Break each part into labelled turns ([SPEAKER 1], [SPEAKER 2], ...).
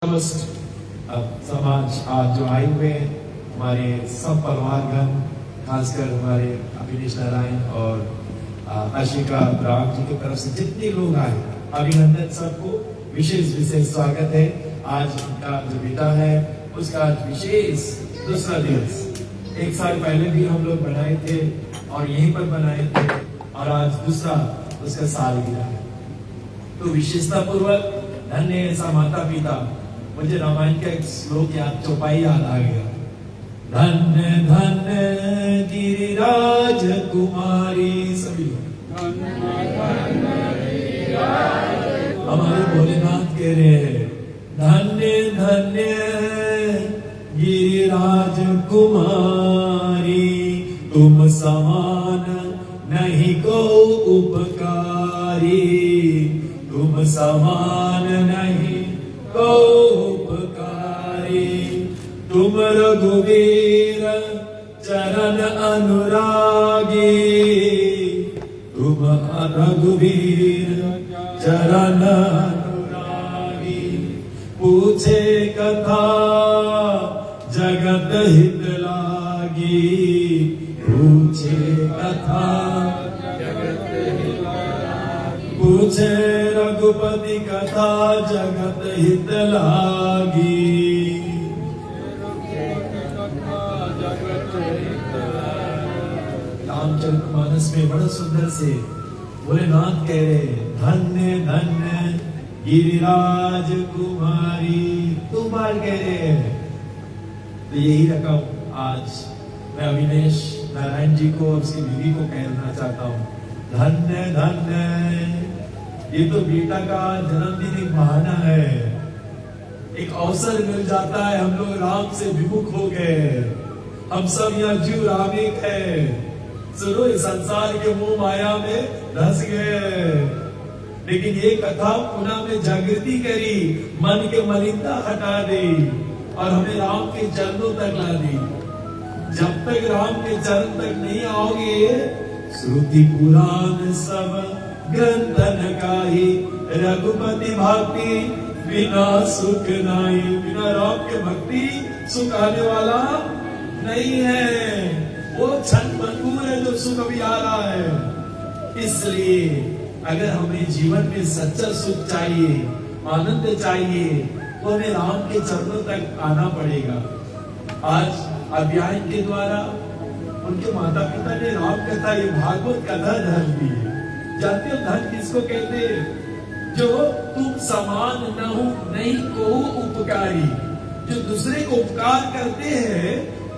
[SPEAKER 1] समाज आज जो आए हुए हैं, हमारे सब परिवारगण, खासकर हमारे अभिनेश नारायण और आशिका राम जी की तरफ से जितने लोग आए, अभिनंदन सबको, विशेष विशेष स्वागत है। आज उनका जो बेटा है उसका आज विशेष दूसरा दिवस, 1 साल पहले भी हम लोग बनाए थे और यहीं पर बनाए थे, और आज दूसरा उसका सालगिरह है। तो विशेषता पूर्वक धन्य ऐसा माता पिता, मुझे रामायण का एक श्लोक याद, चौपाई याद आ गया। धन्य धन्य गिरिराज कुमारी, सभी हमारे भोलेनाथ कह रहे हैं, धन्य धन्य गिरिराज कुमारी, तुम समान नहीं को उपकारी, तुम समान नहीं को उपकारी, तुम रघुवीर चरण अनुरागी, तुम रघुवीर चरण अनुरागी, पूछे कथा जगत हित लागी, पूछे कथा जगत हित लागी, पूछे रघुपति कथा जगत हित लागी, रामचरितमानस में बड़ा सुंदर से भोलेनाथ कह रहे, धन्य धन्य गिरिराज कुमारी, तुम बार कह रहे। तो यही रकम आज मैं अभिनेश नारायण जी को और उसकी बीवी को कहना चाहता हूँ, धन्य धन्य। ये तो बेटा का जन्मदिन एक बहाना है, एक अवसर मिल जाता है, हम लोग राम से विमुख हो गए, हम सब यहाँ जीव रामिक है, सुनो इस संसार के मोह माया में धस गए, लेकिन ये कथा पुनः में जागृति करी, मन के मलिनता हटा दी और हमें राम के चरणों तक ला दी। जब तक राम के चरण तक नहीं आओगे, श्रुति पुराण सब ग्रंथन काही, रघुपति भक्ति बिना सुख नहीं, बिना राम के भक्ति सुख आने वाला नहीं है, वो क्षण भंगुर है जो सुख अभी आ रहा है। इसलिए अगर हमें जीवन में सच्चा सुख चाहिए, आनंद चाहिए, तो हमें राम के चरणों तक आना पड़ेगा। आज अभियान के द्वारा उनके माता पिता ने राम कथा, ये भागवत कथा धन दी है। जानते हो धन किसको कहते हैं? जो तुम समान न हो नहीं को उपकारी, जो दूसरे को उपकार करते हैं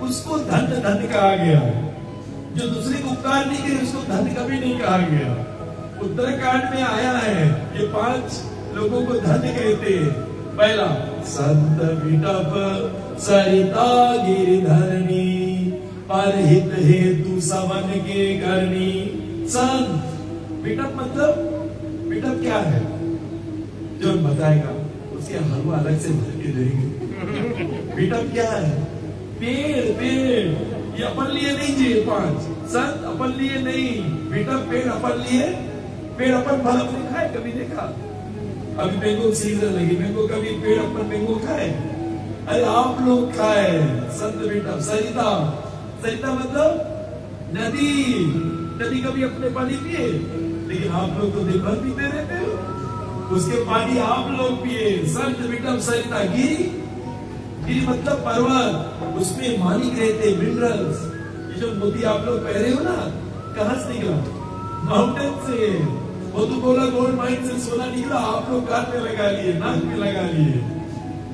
[SPEAKER 1] उसको धन धन कहा गया, जो दूसरे को उपकार नहीं करे उसको धन कभी नहीं कहा गया। उत्तराखंड में आया है, ये 5 लोगों को धन कहते हैं। पहला, संत विटप सरिता गिरधरणी, परहित हेतु सवन के करनी। संत विटप मतलब, विटप क्या है जो बताएगा, उसके हलवा अलग से भर के देंगे। विटप क्या है? पेड़, पेड़, ये अपन लिए नहीं जी, 5 संत अपन लिए नहीं, विटप पेड़ अपन लिए, पेड़ अपन फल अपने खाए, कभी देखा? अभी मैंगो सीजन लगी, मैंगो कभी पेड़ अपन मैंगो खाए? अरे आप लोग खाए। संत विटप सरिता, सरिता मतलब नदी, नदी कभी अपने पानी पिए? लेकिन आप लोग तो दिन भर पीते रहते हो, उसके पानी आप लोग पिए। संत विटप सरिता, गिरी, गिरी मतलब पर्वत, उसमें मानिक रहते, मिनरल्स। ये जो मोती आप लोग पहरे हो ना, कहां से निकला? माउंटेन से। वो तो बोला गोल्ड माइन से सोना निकला, आप लोग कान में लगा लिए, नाक में लगा लिए।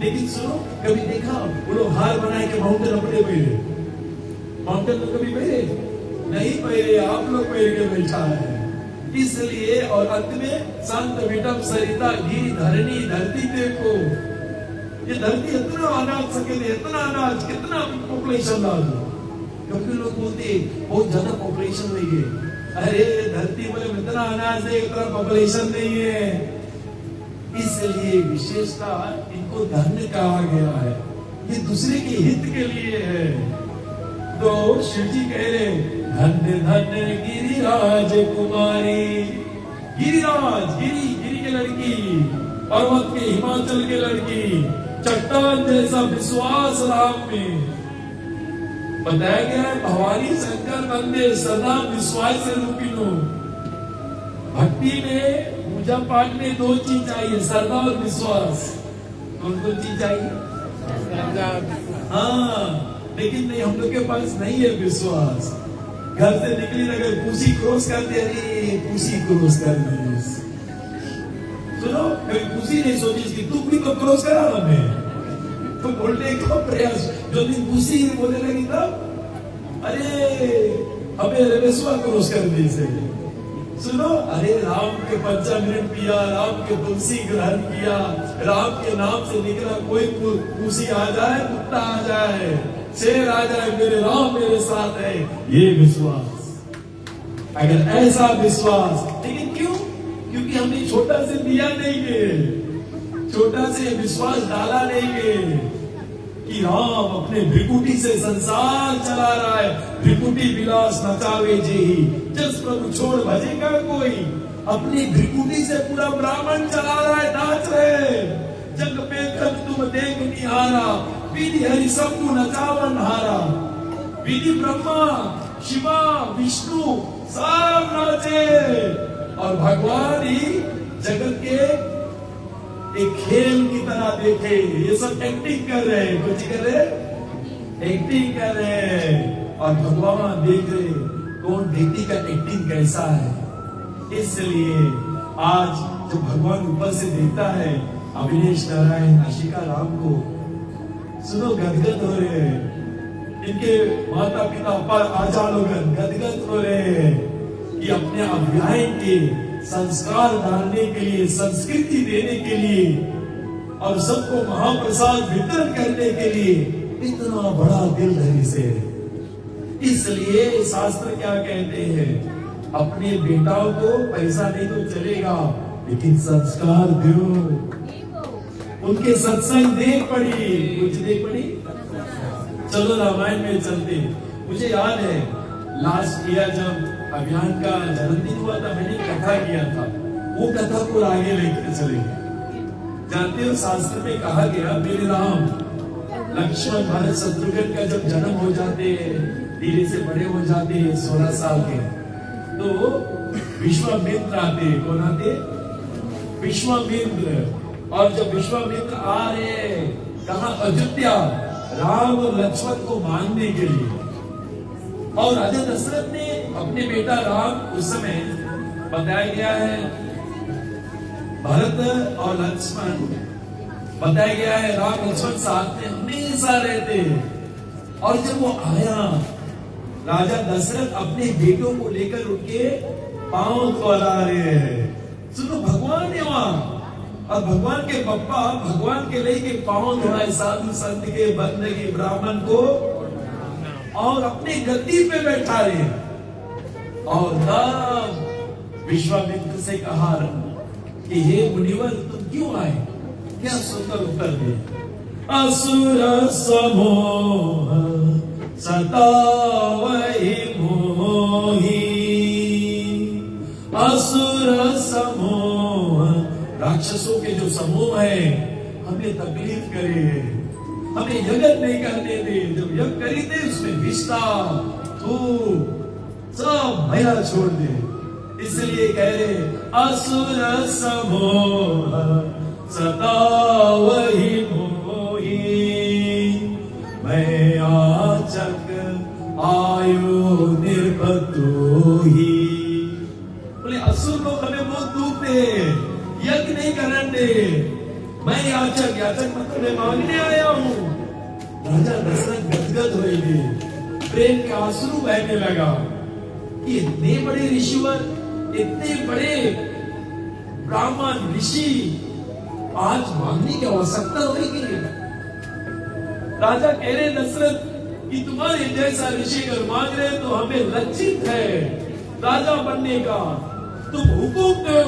[SPEAKER 1] लेकिन सुनो, कभी देखा वो लोग हार बनाए के माउंटेन अपने पहरे? माउंटेन तो कभी पहरे नहीं, पहरे आप लोग पहर के बैठा है। इसलिए और अंत में संत विटप सरिता गिरी धरणी, धरती देखो, ये धरती इतना अनाज सके, इतना अनाज, कितना पॉपुलेशन ला दो। क्योंकि लोग बोलते बहुत ज्यादा पॉपुलेशन नहीं है, अरे धरती में इतना अनाज है, इतना पॉपुलेशन नहीं है। इसलिए विशेषता इनको धन्य कहा गया है, ये दूसरे के हित के लिए है। तो शिव जी कह रहे, धन्य धन्य गिरिराज कुमारी, गिरिराज, गिरी, गिरी के लड़की, पर्वत के हिमाचल के लड़की, भगवान जैसा विश्वास राम में। बताया गया है भवानी शंकर मंदिर सदा विश्वास रूपिनो। भक्ति में पूजा पाठ में दो चीज चाहिए, श्रद्धा और विश्वास। कौन कौन चीज चाहिए? हाँ, लेकिन नहीं, हम लोग के पास नहीं है विश्वास। घर से निकली अगर पूसी क्रॉस कर दे, अरे पूसी क्रॉस कर दी, सुनो कभी पूसी नहीं सोची कि तू भी तो क्रॉस करा हमें, तो बोलने का प्रयास। जो दिन पूसी बोलने लगी तब अरे हमें रेवेसवा क्रॉस कर दी से। सुनो, अरे राम के 5 मिनट पिया, राम के तुलसी ग्रहण किया, राम के नाम से निकला, कोई पूसी आ जाए, कुत्ता आ जाए, शेर आ जाए, मेरे राम मेरे साथ है, ये विश्वास। अगर ऐसा विश्वास, लेकिन क्यों? क्योंकि हमने छोटा से दिया नहीं गए, छोटा से विश्वास डाला नहीं गए कि राम अपने भ्रिकुटी से संसार चला रहा है। भ्रिकुटी विलास नचावे जी, जस प्रभु छोड़ भजेगा कोई। अपनी भ्रिकुटी से पूरा ब्राह्मण चला रहा है, नाच रहे। जग पे तक तुम देख निहारा, विधि हरि सबको नचावन हारा। विधि ब्रह्मा शिवा विष्णु सब नाचे, और भगवान ही जगत के एक खेल की तरह देखे। ये सब एक्टिंग कर रहे हैं, कुछ कर रहे, एक्टिंग कर रहे हैं, और भगवान देख रहे कौन व्यक्ति का एक्टिंग कैसा है। इसलिए आज जब भगवान ऊपर से देखता है अविनेश नारायण आशिका राम को, सुनो गदगद हो रहे हैं। इनके माता पिता पर आजा लोगन गदगद हो रहे हैं कि अपने अभियान के संस्कार डालने के लिए, संस्कृति देने के लिए, और सबको महाप्रसाद वितरण करने के लिए इतना बड़ा दिल धरी से। इसलिए शास्त्र क्या कहते हैं? अपने बेटाओं को पैसा नहीं तो चलेगा, लेकिन संस्कार दो। उनके सत्संग देख पड़ी, कुछ देख पड़ी। चलो रामायण में चलते। मुझे याद है लास्ट ईयर जब अभियान का जन्मदिन हुआ था, मैंने कथा किया था। वो कथा को आगे लेकर चले। जानते हो शास्त्र में कहा गया, मेरे राम लक्ष्मण भरत शत्रुघ्न का जब जन्म हो जाते हैं, धीरे से बड़े हो जाते हैं, 16 साल के, तो विश्वामित्र आते। कौन आते? विश्वामित्र। और जब विश्वामित्र आ रहे कहा अयोध्या, राम और लक्ष्मण को मानने के लिए, और राजा दशरथ ने अपने बेटा राम, उस समय बताया गया है भरत और लक्ष्मण, बताया गया है राम लक्ष्मण साथ में हमेशा रहते। और जब वो आया, राजा दशरथ अपने बेटों को लेकर उनके पांव धुला रहे हैं। सुनो, भगवान है वहां, और भगवान के पप्पा भगवान के लिए के पांव धुलाए, साधु संत के, बंदगी ब्राह्मण को, और अपनी गद्दी पे बैठा रहे। और तब विश्वामित्र से कहा कि हे मुनिवर, तुम क्यों आए? क्या सुंदर उत्तर दे। असुर समोह सतावहि मोहि, असुर समूह, राक्षसों के जो समूह है हमें तकलीफ करे, हमें यज्ञ नहीं करने दे। जब यज्ञ करी थे उसमें विष्ठा धूप सब मैला छोड़ दे। इसलिए कह रहे असुर समूह सतावहि मोहि, मैं याचक आयु निर्पतोहि। बोले असुर लोग हमें बहुत दुख दे, यज्ञ नहीं करने दे। मैं याचक, याचक मतलब मैं मांगने आया हूँ। राजा दशरथ गदगद हो गए, प्रेम के आंसू बहने लगा कि इतने बड़े ऋषिवर, इतने बड़े ब्राह्मण ऋषि आज मांगने की आवश्यकता होगी। राजा कह रहे दशरथ कि तुम्हारे जैसा ऋषि अगर मांग रहे तो हमें लज्जित है राजा बनने का। तुम हुकुम दो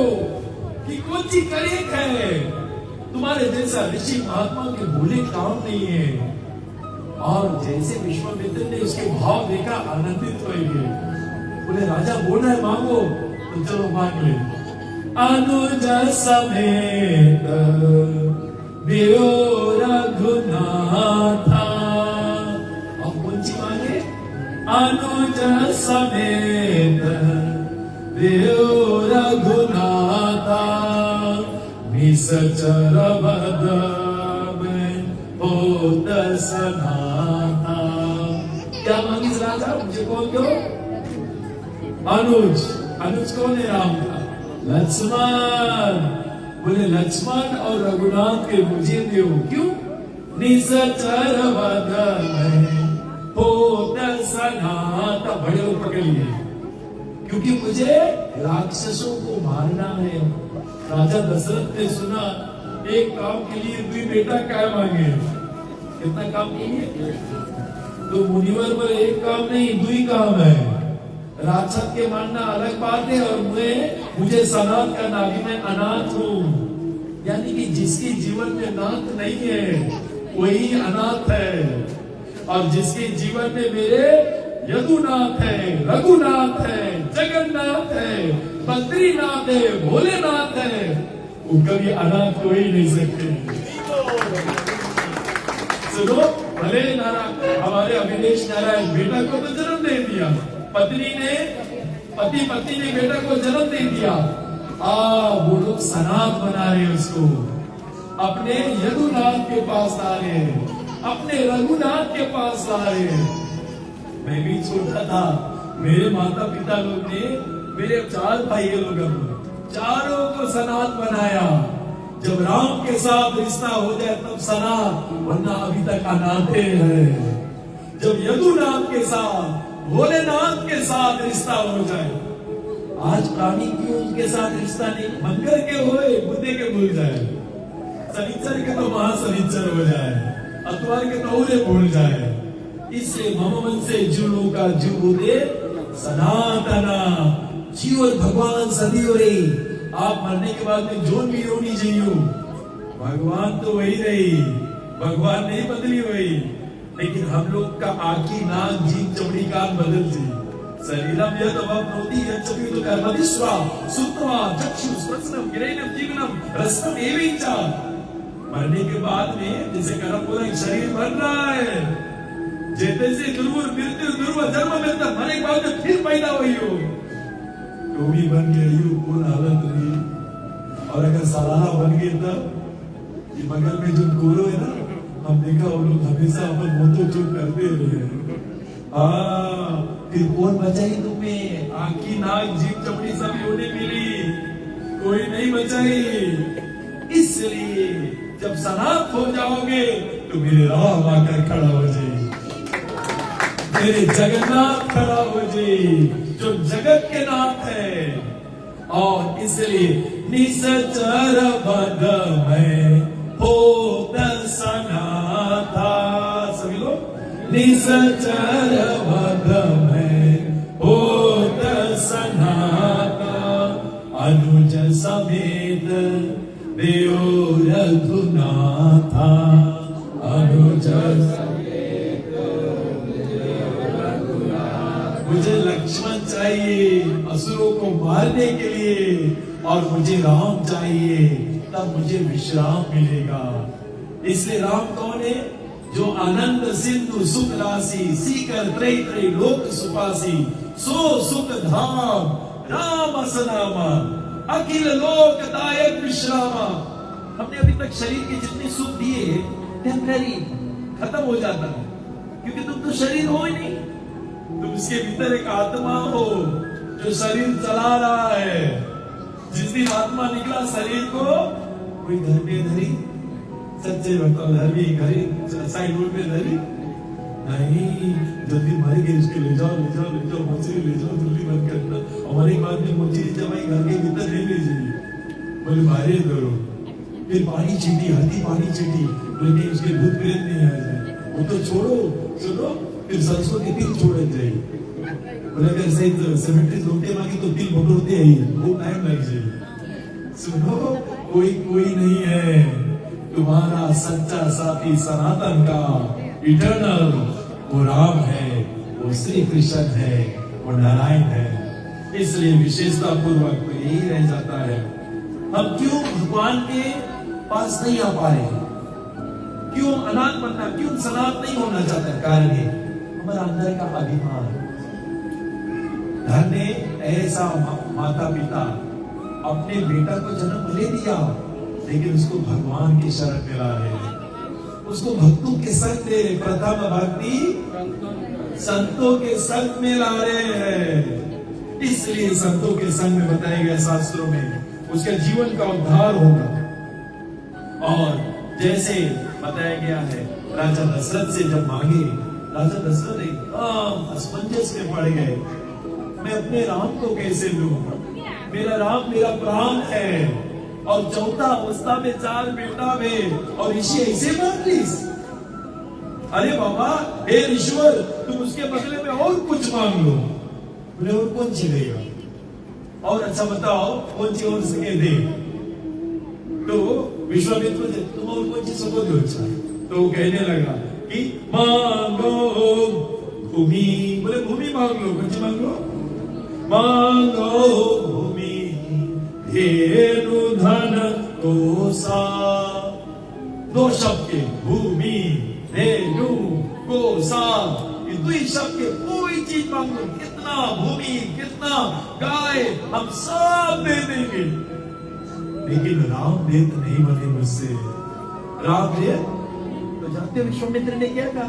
[SPEAKER 1] कि कौन सी करेक है। तुम्हारे जैसा ऋषि महात्मा के भूले काम नहीं है। और जैसे विश्वामित्र ने उसके भाव देखा, आनंदित हो गए। बोले राजा बोल रहा है मांगो, तो चलो मांग ले। अनुज समेत बियो रघुनाथ, अनुज समेत देव रघुनाथा निसचर बद में होत सनाथा। क्या मांगी राजा? मुझे कौन क्यों? अनुज। अनुज कौन है राम का? लक्ष्मण। बोले लक्ष्मण और रघुनाथ के मुझे दो। क्यों? निसचर वद में होत सनाथा। बड़े लोग पकड़ लिए, क्योंकि मुझे राक्षसों को मारना है। राजा दशरथ ने सुना, एक काम के लिए दुई बेटा क्या मांगे? कितना काम किए? तो मुनिवर बोले एक काम नहीं, दुई काम है। राक्षस के मानना अलग बात है, और मुझे सनात का नाम, मैं अनाथ हूँ। यानी कि जिसके जीवन में नाथ नहीं है वही अनाथ है, और जिसके जीवन में मेरे यदुनाथ है, रघुनाथ है, जगन्नाथ है, बद्रीनाथ है, भोलेनाथ है, वो कभी अनाथ हो ही नहीं सकते। सुनो, भले नारायण हमारे अभिलेष नारायण बेटा को तो जन्म दे दिया, पति पत्नी ने बेटा को जन्म दे दिया। वो लोग सनात बना रहे उसको, अपने यदुनाथ के पास ला रहे, अपने रघुनाथ के पास ला रहे। मैं भी छोटा था, मेरे माता पिता लोग ने, मेरे 4 भाई लोग, चारों को सनात बनाया। जब राम के साथ रिश्ता हो जाए तब सनात, वरना अभी तक अनाथे हैं। जब यदुनाथ के साथ, भोलेनाथ के साथ रिश्ता हो जाए, आज प्राणी क्यों उनके साथ रिश्ता नहीं? मंगल के होए, बुद्धे के भूल जाए, शनिचर के तो महाशनिचर हो जाए, अतवार के तो उन्हें भूल जाए। इससे मम मन से जुड़ो का जुबुदे सनातना। जीव और भगवान सदैव रही। आप मरने के बाद में जोन भी होनी चाहिए, भगवान तो वही रही, भगवान नहीं बदली हुई। लेकिन हम लोग का आंखी, नाक, जीभ, चमड़ी, कान बदल जी। शरीरम यद अवप्नोति यद चक्षु कर्मदिश्वा सुत्वा चक्षु स्पर्शनम गिरैनम जीवनम रसम एवं च। मरने के बाद में जैसे कर्म पूरा शरीर बन रहा है, जैसे से दुर्वर मृत्यु दुर्वर जन्म मिलता, मरने के बाद में फिर पैदा हुई हो, तो भी बन गई हो, कौन हालत रही। और अगर सालाना बन गए तब ये बगल में जो गोरो है ना, हम देखा वो लोग हमेशा अपन मोतो चूक करते रहे। फिर कौन बचाई तुम्हें? आंखी, नाक, जीभ, चमड़ी सब होने मिली, कोई नहीं बचाई। इसलिए जब सनात हो जाओगे तो मेरे राम आकर खड़ा हो जाए, मेरे जगन्नाथ खड़ा हो जाए, जो जगत के नाथ है। और इसलिए निसचर बद में होत सनाथा। सभी लोग निसचर बद में होत सनाथा। अनुज समेत देव रघुनाथा। अनुज मुझे लक्ष्मण चाहिए असुरों को मारने के लिए, और मुझे राम चाहिए, तब मुझे विश्राम मिलेगा। इसलिए राम कौन है? जो आनंद सिंधु सुख राशि, सीकर त्रय त्रय लोक सुपासी, सो सुख धाम राम असनामा, अखिल लोक दायक विश्रामा। हमने अभी तक शरीर के जितने सुख दिए टेम्पररी, खत्म हो जाता है, क्योंकि तुम तो शरीर हो ही नहीं, तुम उसके भीतर एक आत्मा हो जो शरीर चला रहा है। जिस दिन आत्मा निकला शरीर को कोई घर पे धरी, सच्चे बताओ, घर भी घरी साइड रोड पे धरी नहीं, जल्दी मर गए उसके ले जाओ ले जाओ ले जाओ, मोचरी ले जाओ, जल्दी बंद करना। हमारे बाद में मोचरी जमाई घर के भीतर नहीं ले जाइए, बोले बाहर करो। फिर पानी छीटी, हल्दी पानी छीटी, बोले उसके भूत प्रेत नहीं आ जाए, वो तो छोड़ो सुनो। फिर सरसों के तिल छोड़े जाए, बोले अगर सही 70 लोटे मांगी तो तिल भगोते ही, वो टाइम लग जाए। सुनो, कोई नहीं है तुम्हारा सच्चा साथी सनातन का, इटर्नल, वो राम है, वो श्री कृष्ण है, वो नारायण है। इसलिए विशेषता पूर्वक तो यही रह जाता है, हम क्यों भगवान के पास नहीं आ पा रहे, क्यों अनाथ बनना, क्यों सनात नहीं होना चाहता? कारण है हमारा अंदर का अभिमान। धन्य ऐसा माता पिता अपने बेटा को जन्म भले दिया, लेकिन उसको भगवान की शरण में ला रहे हैं, उसको भक्तों के संग दे रहे। प्रथम भक्ति संतों के संग में ला रहे हैं। इसलिए संतों के संग में बताया गया शास्त्रों में उसके जीवन का उद्धार होगा। और जैसे बताया गया है, राजा दशरथ से जब मांगे, राजा दशरथ एकदम असमंजस में पड़ गए, मैं अपने राम को कैसे लूं? मेरा राम मेरा प्राण है, और चौथा अवस्था में 4 बेटा में, और ऋषि ऐसे मांग ली। अरे बाबा, हे ईश्वर, तुम उसके बदले में और कुछ मांग लो। बोले और कौन सी देगा? और अच्छा बताओ कौन सी और सके दे? तो विश्वामित्र से तुम और कौन सी सकोगे? अच्छा, तो वो कहने लगा कि मांगो भूमि। बोले भूमि मांग लो। कौन सी मांग लो? मांगो भूमि, धेनु धन कोसा। 2 शब्द के भूमि, धेनु, कोसा, ये 2 शब्द के कोई चीज मांगो, कितना भूमि, कितना गाय, हम सब दे देंगे। लेकिन राम देत नहीं बने मुझसे। राम दे तो जानते हो विश्वामित्र ने क्या कहा?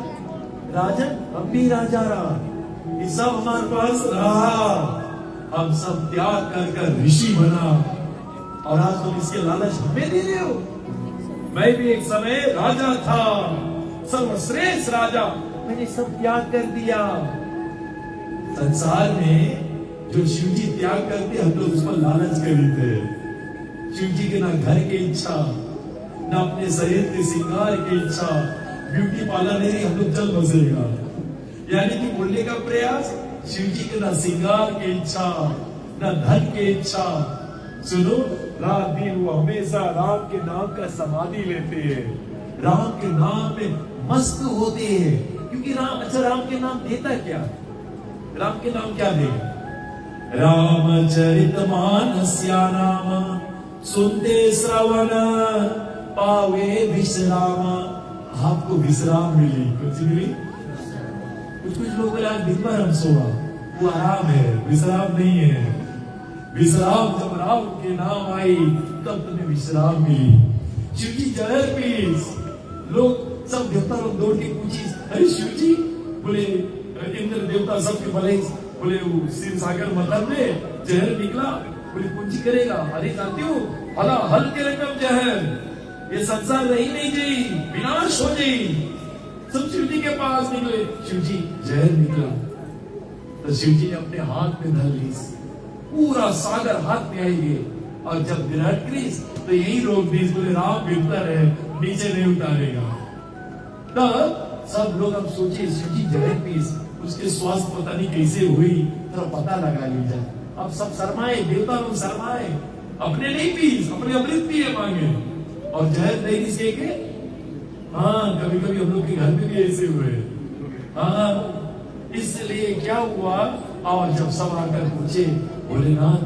[SPEAKER 1] राजन, हम भी राजा रहा, ये सब हमारे पास रहा, हम सब त्याग कर कर ऋषि बना, और आज तुम इसके लालच हमें दे रहे हो। मैं भी एक समय राजा था, सर्वश्रेष्ठ राजा, मैंने सब त्याग कर दिया। संसार में जो शिव जी त्याग करते, हम लोग उस पर लालच खरीदते हैं। शिव जी के ना घर की इच्छा, ना अपने शरीर के श्रृंगार की इच्छा, ब्यूटी पार्लर नहीं, हम लोग चल बसेगा। यानी कि बोलने का प्रयास, शिव जी के ना श्रृंगार की इच्छा, ना धन की इच्छा। सुनो, रात दिन वो हमेशा राम के नाम का समाधि लेते हैं, राम के नाम में मस्त होते हैं। क्योंकि राम, अच्छा राम के नाम देता क्या? राम के नाम क्या देगा? रामचरितमानस्य नाम सुनते श्रवण पावे विश्राम। आपको विश्राम मिली। कुछ मिली? कुछ लोग बोले आज दिन भर हम सोआ, वो आराम है, विश्राम नहीं है। विश्राम जब राम के नाम आई, तब तुम्हें विश्राम मिली। शिव जी जहर पीस, लोग सब देवता लोग दौड़ के पूछी, अरे शिव जी, बोले इंद्र देवता सबके भले, बोले शिव सागर मतलब में जहर निकला, बोले कुछ करेगा? अरे जानते हो, हला हल के रकम जहर, ये संसार रही नहीं जाई, विनाश हो जाई। सब शिव जी के पास निकले, शिव जी जहर निकला, तो शिव जी ने अपने हाथ में धर ली, पूरा सागर हाथ में आएंगे। और जब विराट क्रीस, तो यही रोक दी, बोले राम बेहतर है, नीचे नहीं उतारेगा। तब सब लोग अब सोचे, शिव जी जहर पीस, उसके स्वास्थ्य पता नहीं कैसे हुई, तो पता लगा लीजिए। अब सब शर्माए, देवता लोग शर्माए, अपने नहीं पीस, अपने अमृत पिए मांगे, और जहर नहीं किसके के? हाँ, कभी कभी हम लोग के घर में भी ऐसे हुए। हाँ, इसलिए क्या हुआ? और जब सब आकर पूछे, भोलेनाथ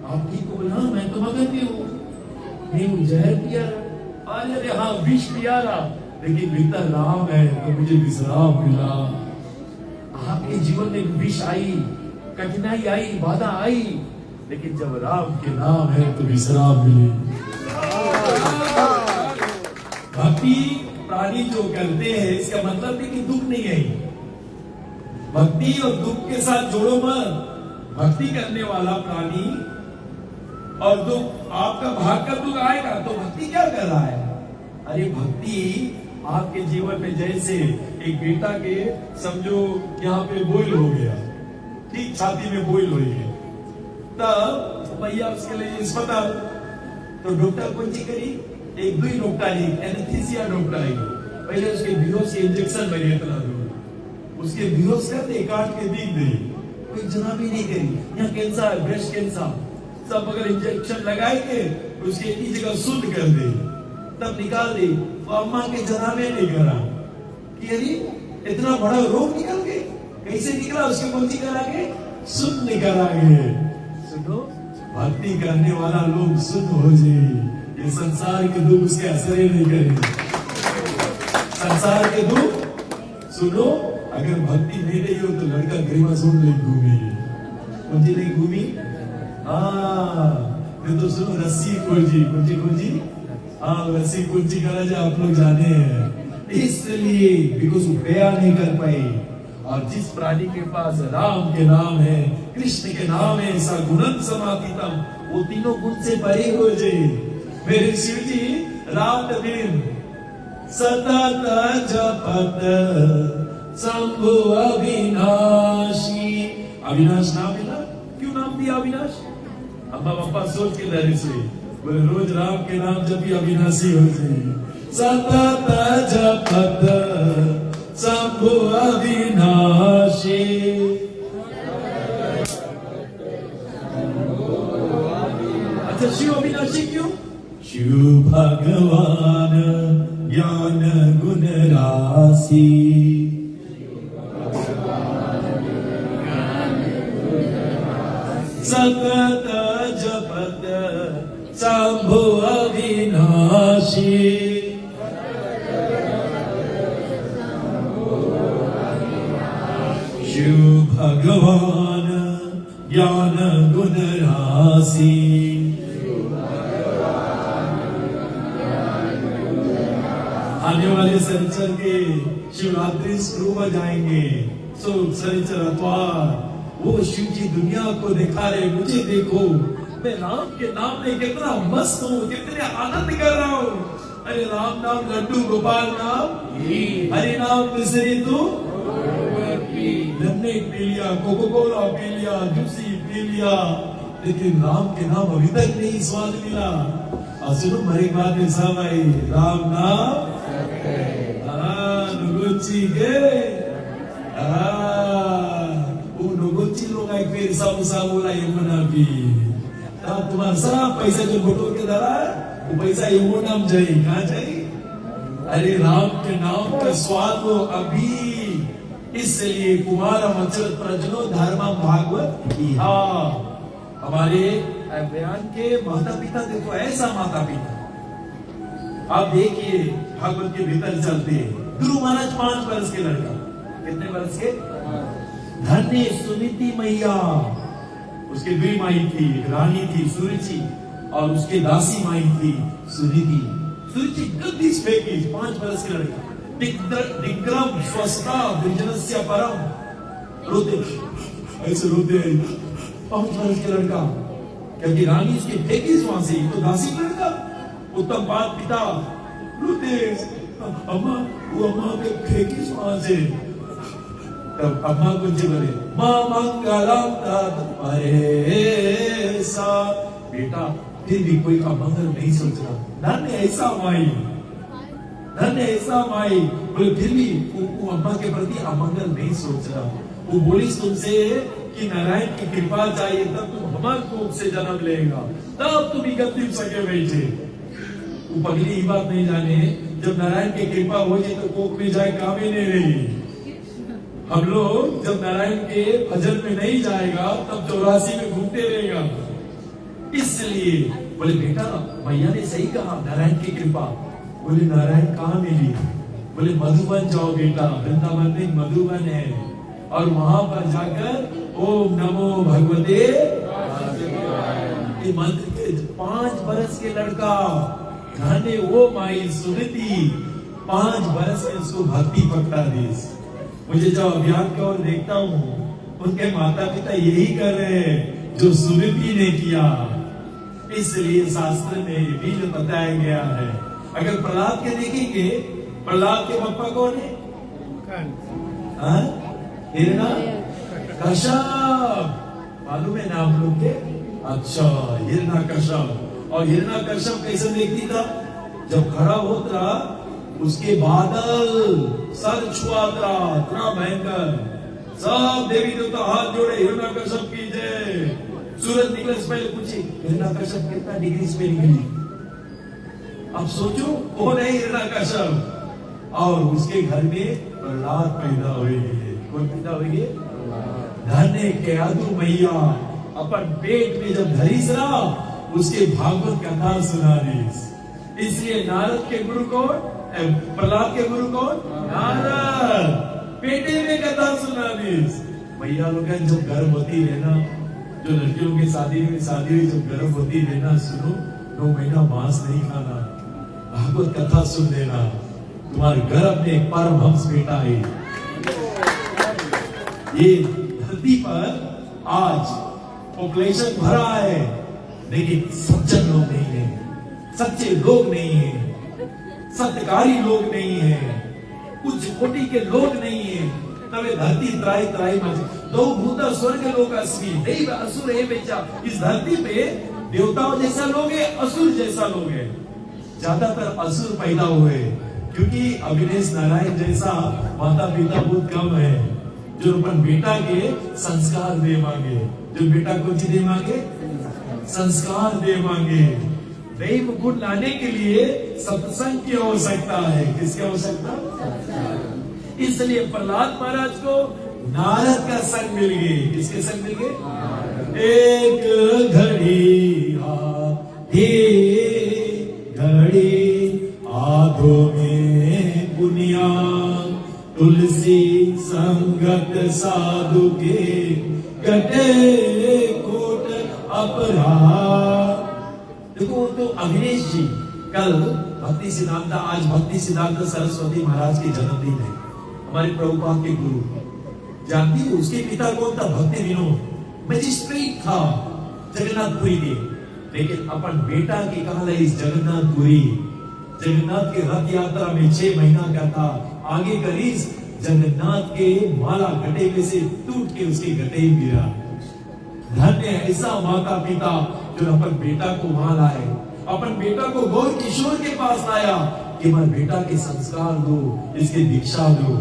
[SPEAKER 1] आप ठीक हो? बोला मैं तो मगन में हूँ, नहीं जहर पिया। अरे हाँ, विष पिया रहा, लेकिन भीतर राम है, तो मुझे विश्राम मिला। आपके जीवन में विष आई, कठिनाई आई, बाधा आई, लेकिन जब राम के नाम है तो विश्राम मिले। भक्ति प्राणी जो करते हैं, इसका मतलब नहीं कि दुख नहीं है। भक्ति और दुख के साथ जोड़ो मत। भक्ति करने वाला प्राणी और दुख, आपका भाग का दुख आएगा, तो भक्ति क्या कर रहा है? अरे भक्ति आपके जीवन में, जैसे एक बेटा के समझो यहाँ पे बोइल हो गया, ठीक छाती में बोइल हो गई, तब भैया उसके लिए अस्पताल, तो डॉक्टर कौन सी करी? एक दुई डॉक्टर, एनेस्थीसिया डॉक्टर, पहले उसके बेहोश के इंजेक्शन में इतना दूर, उसके बेहोश करते काट के दीख दे, कोई जना भी नहीं करी। यहाँ कैंसर, ब्रेस्ट कैंसर, सब अगर इंजेक्शन लगाएंगे उसके एक ही जगह शुद्ध कर दे, तब निकाल दे। तो अम्मा के जना में नहीं करा कि अरे इतना बड़ा रोग निकल गए, कैसे निकला? उसके कौन करागे? शुद्ध नहीं करागे। सुनो, भक्ति करने वाला लोग शुद्ध हो जाए, ये संसार के दुख उसके असर ही नहीं करेंगे। संसार के दुख, सुनो, अगर भक्ति नहीं रही हो तो लड़का ग्रीवा सूट नहीं घूमेगी, कुंजी नहीं घूमी? तो सुनो रस्सी कुंजी कुंजी रस्सी कुंजी करा जो आप लोग जाने हैं, इसलिए बिकॉज वो बयान नहीं कर पाई। और जिस प्राणी के पास राम के नाम है, कृष्ण के नाम है, ऐसा गुणन समातीतम, वो तीनों गुण से परे हो जाए। मेरे शिव जी रात दिन सतत जपत शंभु अविनाशी। अविनाश नाम है ना, क्यों नाम दिया अविनाश? अम्मा पापा सोच के डरे से बोले रोज राम के नाम जब भी अविनाशी हो जाए। सतत जपत शंभु अविनाशी। अच्छा शिव अविनाशी क्यों? शिव भगवान ज्ञान गुण राशि। सतत जपत शंभु अविनाशी। शिव भगवान ज्ञान गुण राशि। आने वाले शनिचर के शिवरात्रि शुरू हो जाएंगे। सो शनिचर अतवार वो शिव जी दुनिया को दिखा रहे, मुझे देखो मैं राम के नाम में कितना मस्त हूँ, कितने आनंद कर रहा हूँ। अरे राम नाम लड्डू, गोपाल नाम हरि नाम मिश्री तू नन्हे पी लिया, कोको कोला पी लिया, जूसी पी लिया, लेकिन राम के नाम अभी तक नहीं स्वाद मिला। और सुनो मेरी बात है सब आई, राम नाम नुगुची के नुगुची लोग आई फिर सब बोला यमुना भी तुम्हारा सारा पैसा जो बटोर के धरा वो पैसा यमुना में जाए, कहाँ जाए? अरे राम के नाम का स्वाद हो अभी। इसलिए कुमार मचरत प्रजनो धर्म भागवत इहा। हमारे बयान के माता पिता देखो, ऐसा माता पिता आप देखिए भागवत के भीतर चलते हैं। गुरु महाराज 5 वर्ष के लड़का, कितने वर्ष के? धन्य सुनीति मैया, उसके 2 माई थी, एक रानी थी सुरुचि और उसके दासी माई थी सुनीति। सुरुचि गद्दी फेंकी, 5 वर्ष के लड़का। दिग्रम स्वस्ता विजनस्य परम, रोते ऐसे रोते 5 वर्ष के लड़का, क्योंकि रानी उसकी फेंकी वहां से, तो दासी लड़का उत्तम बात पिता रोते अम्मा, वो अम्मा के फेंकी वहां से। तब अम्मा कुछ बोले मां मंगलम अरे सा, बेटा फिर भी कोई का मंगल नहीं सोच रहा। धन्य ऐसा माई, धन्य ऐसा माई, बोले फिर भी वो अम्मा के प्रति अमंगल नहीं सोच रहा। वो बोली तुमसे कि नारायण की कृपा चाहिए तब तुम हमारे कोख से जन्म लेगा, तब तुम इकतीस सके बैठे। वो पगली ही बात नहीं जाने, जब नारायण की कृपा हो जाए तो कोख में जाए काम ही नहीं रही। हम लोग जब नारायण के भजन में नहीं जाएगा तब 84 में घूमते रहेगा। इसलिए बोले बेटा भैया ने सही कहा, नारायण की कृपा। बोले नारायण कहाँ मिली? बोले मधुबन जाओ बेटा, वृंदावन में मधुबन है और वहां पर जाकर ओम नमो भगवते मंत्र के 5 वर्ष के लड़का धन्य वो माई सुनीति 5 वर्ष में उसको भक्ति पकड़ा दी। मुझे जब अभियान की ओर देखता हूँ उनके माता पिता यही कर रहे हैं जो सुनीति ने किया। इसलिए शास्त्र में भी जो बताया गया है, अगर प्रहलाद के देखेंगे, प्रहलाद के पापा कौन है? हिरण्य कश्यप, मालूम है ना आप लोग के? अच्छा, हिरण्य कश्यप। और हिरण्य कश्यप कैसे व्यक्ति था? जब खड़ा होता उसके बादल सर छुआता, इतना भयंकर। सब देवी देवता हाथ जोड़े, हिरण्य कश्यप की जय। सूरज निकले से पहले पूछे हिरण्य कश्यप कितना डिग्री पे निकली? अब सोचो कौन है हिरण्य कश्यप? और उसके घर में प्रहलाद पैदा हुए। कौन पैदा हुए? धन्य केतु मैया अपन पेट में जब धरीस रहा उसके भागवत कथा सुना दी। इसलिए नारद के गुरु कौन? प्रहलाद के गुरु कौन? नारद। पेटे में कथा सुना दी। मैया लोग जब गर्भवती है ना जो लड़कियों की शादी हुई जब गर्भ होती लेना सुनो, 9 महीना मांस नहीं खाना, भागवत कथा सुन लेना, तुम्हारे गर्भ में एक परमहंस बेटा है। ये धरती पर आज पॉपुलेशन भरा है, लेकिन सज्जन लोग नहीं है, सच्चे लोग नहीं है, सत्यकारी लोग नहीं है, कुछ कोटि के लोग नहीं है। तबे धरती त्राई त्राई मच दो भूता स्वर्ग लोक अस्मि दैव असुर है बेचा। इस धरती पे देवताओं जैसा लोग है, असुर जैसा लोग है। ज्यादातर असुर पैदा हुए क्योंकि अविनेश नारायण जैसा माता पिता बहुत कम है जो अपन बेटा के संस्कार दे मांगे, जो बेटा को दे मांगे संस्कार दे मांगे। दैव गुण लाने के लिए सत्संग की आवश्यकता है। किसकी आवश्यकता? इसलिए प्रहलाद महाराज को नारद का संग मिल गई। किसके संग मिल गए? एक घड़ी आधी घड़ी आधो में पुनिया, तुलसी संगत साधु के कटे कोट अपराध। देखो तो अविनेश जी कल भक्ति सिद्धांत, आज भक्ति सिद्धांत सरस्वती महाराज की जन्मदिन है, हमारे प्रभुपाद के गुरु। जानती हो उसके पिता कौन था? भक्ति विनोद मजिस्ट्रेट था जगन्नाथपुरी के। लेकिन अपन बेटा की कहा इस जगन्नाथपुरी, जगन्नाथ के रथ यात्रा में 6 महीना का था, आगे करीज जगन्नाथ के माला गटे में से टूट के उसके गटे ही गिरा। धन्य ऐसा माता पिता जो अपन बेटा को वहां लाए, अपन बेटा को गौर किशोर के पास लाया कि मैं बेटा के संस्कार दो, इसके दीक्षा दो।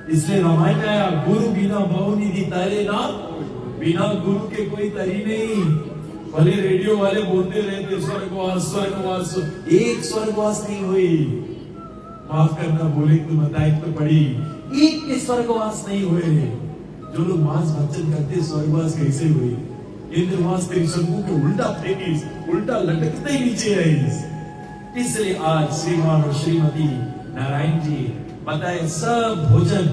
[SPEAKER 1] इसलिए रामायण में आया, गुरु बिना बहु निधि तारे ना, बिना गुरु के कोई तरी नहीं। भले रेडियो वाले बोलते रहते स्वर्गवास स्वर्गवास, एक स्वर्गवास नहीं हुई। माफ करना बोले तो बताए तो पड़ी, एक के स्वर्गवास नहीं हुए। जो लोग मांस भक्षण करते स्वर्गवास कैसे हुए? इंद्रवास तेरी शंकु के उल्टा फेंकी, उल्टा लटकते ही नीचे आई। इसलिए आज श्रीमान और श्रीमती नारायण जी बताए सब भोजन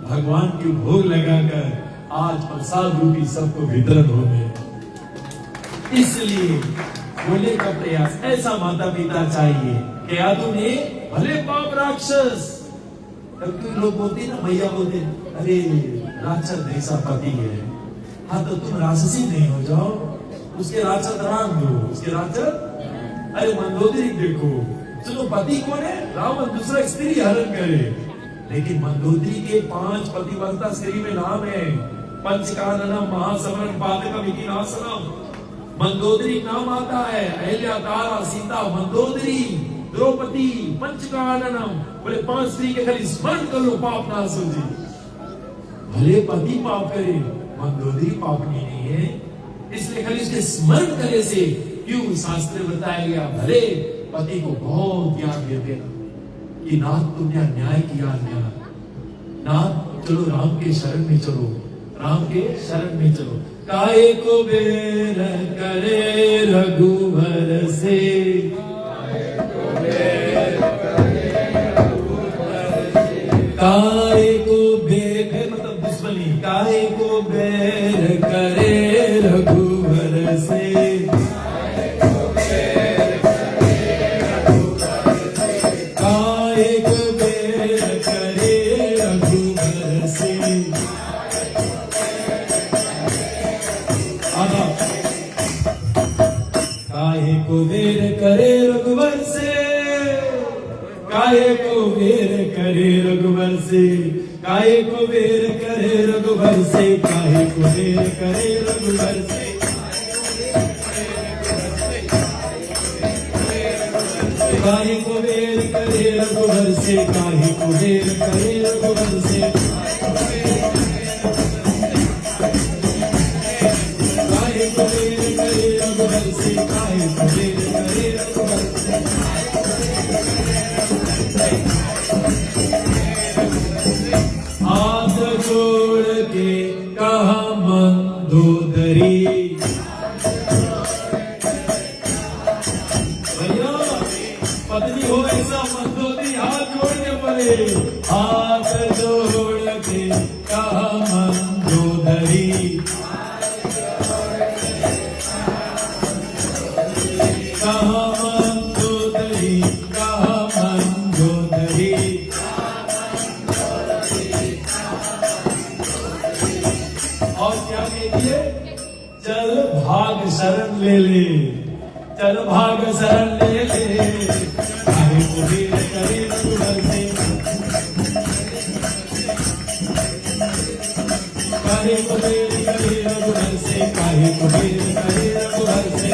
[SPEAKER 1] भगवान के भोग लगाकर आज प्रसाद रूपी सबको वितरण हो गए। इसलिए बोले का प्रयास, ऐसा माता पिता चाहिए कि यादों ने भले पाप राक्षस, कभी लोग बोलते ना, मैया बोलते अरे राक्षस जैसा पति है, हाँ तो तुम राक्षसी नहीं हो जाओ, उसके राक्षस राम दो, उसके राक्षस। अरे मंदोदरी देखो, चलो पति कौन है? रावण दूसरा स्त्री हरण करे, लेकिन मंदोदरी के 5 पतिव्रता स्त्री में नाम है, पंचकाननम महासवरण पादकम विनाशनम। मंदोदरी नाम आता है, अहिल्या तारा सीता मंदोदरी द्रौपदी पंचकाननम। बोले 5 स्त्री के खाली स्मरण कर लो, पाप नाश हो जी। भले पति पाप करे, मंदोदरी पापनी नहीं है, इसलिए खाली उसके स्मरण करने से क्यों शास्त्र बताया गया, भले पति को बहुत ज्ञान देते कि नाथ तुमने अन्याय किया, अन्याय नाथ चलो राम के शरण में चलो, राम के शरण में चलो। काहे को बेर करे रघुवर से, काहे को बेर मतलब दुश्मनी, काहे को बेर करे रघुवर से, काहे को बेर करे रघुवर से। काहे को बेर करे रघुवर से, काहे को बेर करे रघुवर से, काहे को बेर करे रघुवर से, काहे को बेर करे रघुवर से, काहे को बेर करे रघुवर से, काहे को बेर करे रघुवर से, काहे को बेर करे रघुवर से, काहे को बेर करे रघुवर से। हाथ जोड़ के कहा मंदोदरी, भैया पत्नी हो ऐसा मंदोदरी हाथ जोड़ के बोले, हाथ जोड़ के कहा मंदोदरी, शरण ले ले, चल भाग शरण ले ले, काहे को देर करे रघुवर से, काहे को देर करे रघुवर से, काहे को देर करे रघुवर से,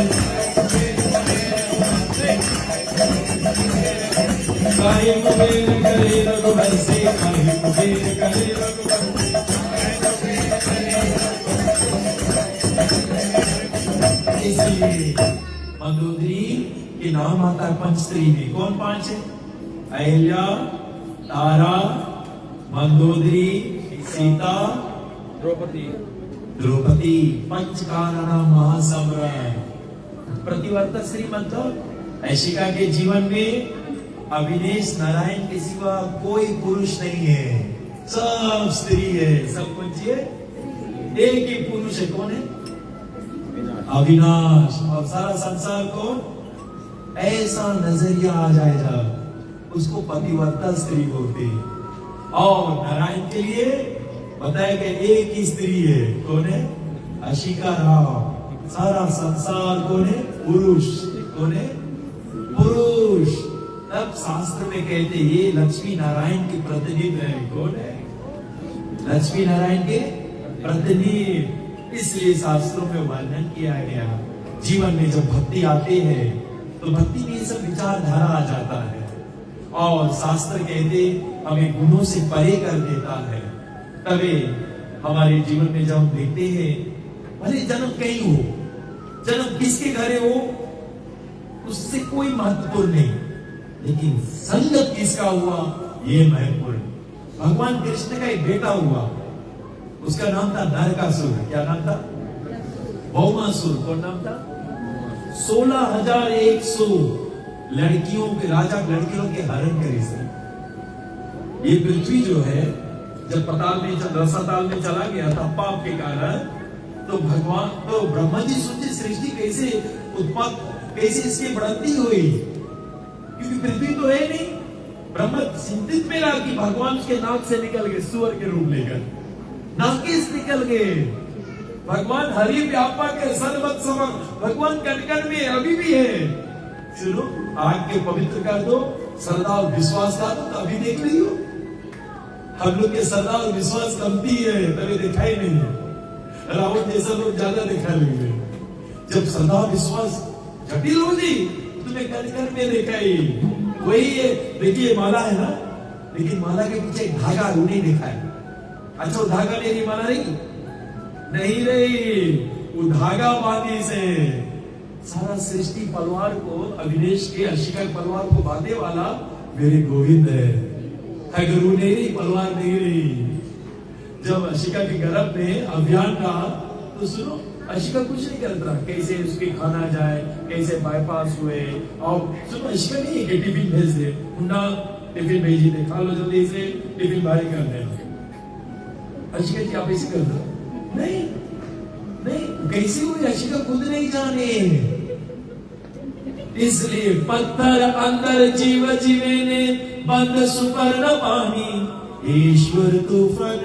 [SPEAKER 1] काहे को देर करे रघुवर से, काहे को देर करे रघुवर से। इसलिए मंदोदरी के नाम आता है पंच स्त्री में। कौन पांच है? अहिल्या, तारा, मंदोदरी, सीता, द्रौपदी। पंच कारणा महासम्राट। प्रतिवर्त स्त्री मतलब ऐशिका के जीवन में अविनेश नारायण के सिवा कोई पुरुष नहीं है, सब स्त्री है, सब कुछ है, एक ही पुरुष है। कौन है? अविनाश। और सारा संसार को ऐसा नजरिया आ जाएगा, उसको पतिव्रता स्त्री बोलते। और नारायण के लिए बताया कि एक ही स्त्री है। कौन है? अशिका राम। सारा संसार कौन है? पुरुष। कौन है? पुरुष। तब शास्त्र में कहते ये लक्ष्मी नारायण के प्रतिनिधि है। कौन है? लक्ष्मी नारायण के प्रतिनिधि। इसलिए शास्त्रों में वर्णन किया गया। जीवन में जब भक्ति आती है तो भक्ति में ये सब विचारधारा आ जाता है, और शास्त्र कहते हमें गुणों से परे कर देता है। तभी हमारे जीवन में जब हम देखते हैं, भले जन्म कहीं हो, जन्म किसके घरे हो, उससे कोई महत्वपूर्ण नहीं, लेकिन संगत किसका हुआ ये महत्वपूर्ण। भगवान कृष्ण का एक बेटा हुआ, उसका नाम था नरकासुर। क्या नाम था? भौमासुर। कौन नाम था? 16,100 लड़कियों के राजा लड़कियों के हरण करे से। ये पृथ्वी जो है जब पताल में रसाताल में चला गया था पाप के कारण, तो भगवान तो ब्रह्मा जी सोचे सृष्टि कैसे उत्पन्न, कैसे इसकी बढ़ती हुई, क्योंकि पृथ्वी तो है नहीं। ब्रह्मा चिंतित में रहा कि भगवान उसके नाक से निकल गए सुअर के रूप लेकर, नाकेश निकल गए। भगवान हरि व्यापक है, सर्वत समर, भगवान कण में अभी भी है। सुनो, आग के पवित्र कर दो, श्रद्धा और विश्वास का तो अभी देख रही हो। हम लोग के श्रद्धा और विश्वास कमती है, तभी देखा ही नहीं है। रावण जैसा लोग ज्यादा दिखा लेंगे। जब श्रद्धा विश्वास जटिल हो गई, तुम्हें कण में देखा ही वही है। देखिए माला है ना, लेकिन माला के पीछे एक धागा नहीं देखा है। अच्छा, वो धागा मेरी माला रही नहीं रही, वो धागा बांधने से सारा सृष्टि पलवार को, अविनेश के अशिका पलवार को बांधने वाला मेरे गोविंद है। अगर वो नहीं रही, पलवार नहीं रही। जब अशिका के गर्भ में अभियान रहा तो सुनो, अशिका कुछ नहीं करता, कैसे उसके खाना जाए, कैसे बाईपास हुए। और सुनो, अशिका नहीं है टिफिन भेज दे, मुन्ना टिफिन भेजी दे, खा लो जल्दी से, टिफिन भारी कर दे। अशिका जी आप ऐसे कर दो, नहीं नहीं, कैसे हुई अशिका खुद नहीं जाने। इसलिए पत्थर अंदर जीव जीवेने, बंद सुपर्ण पानी, ईश्वर तूफान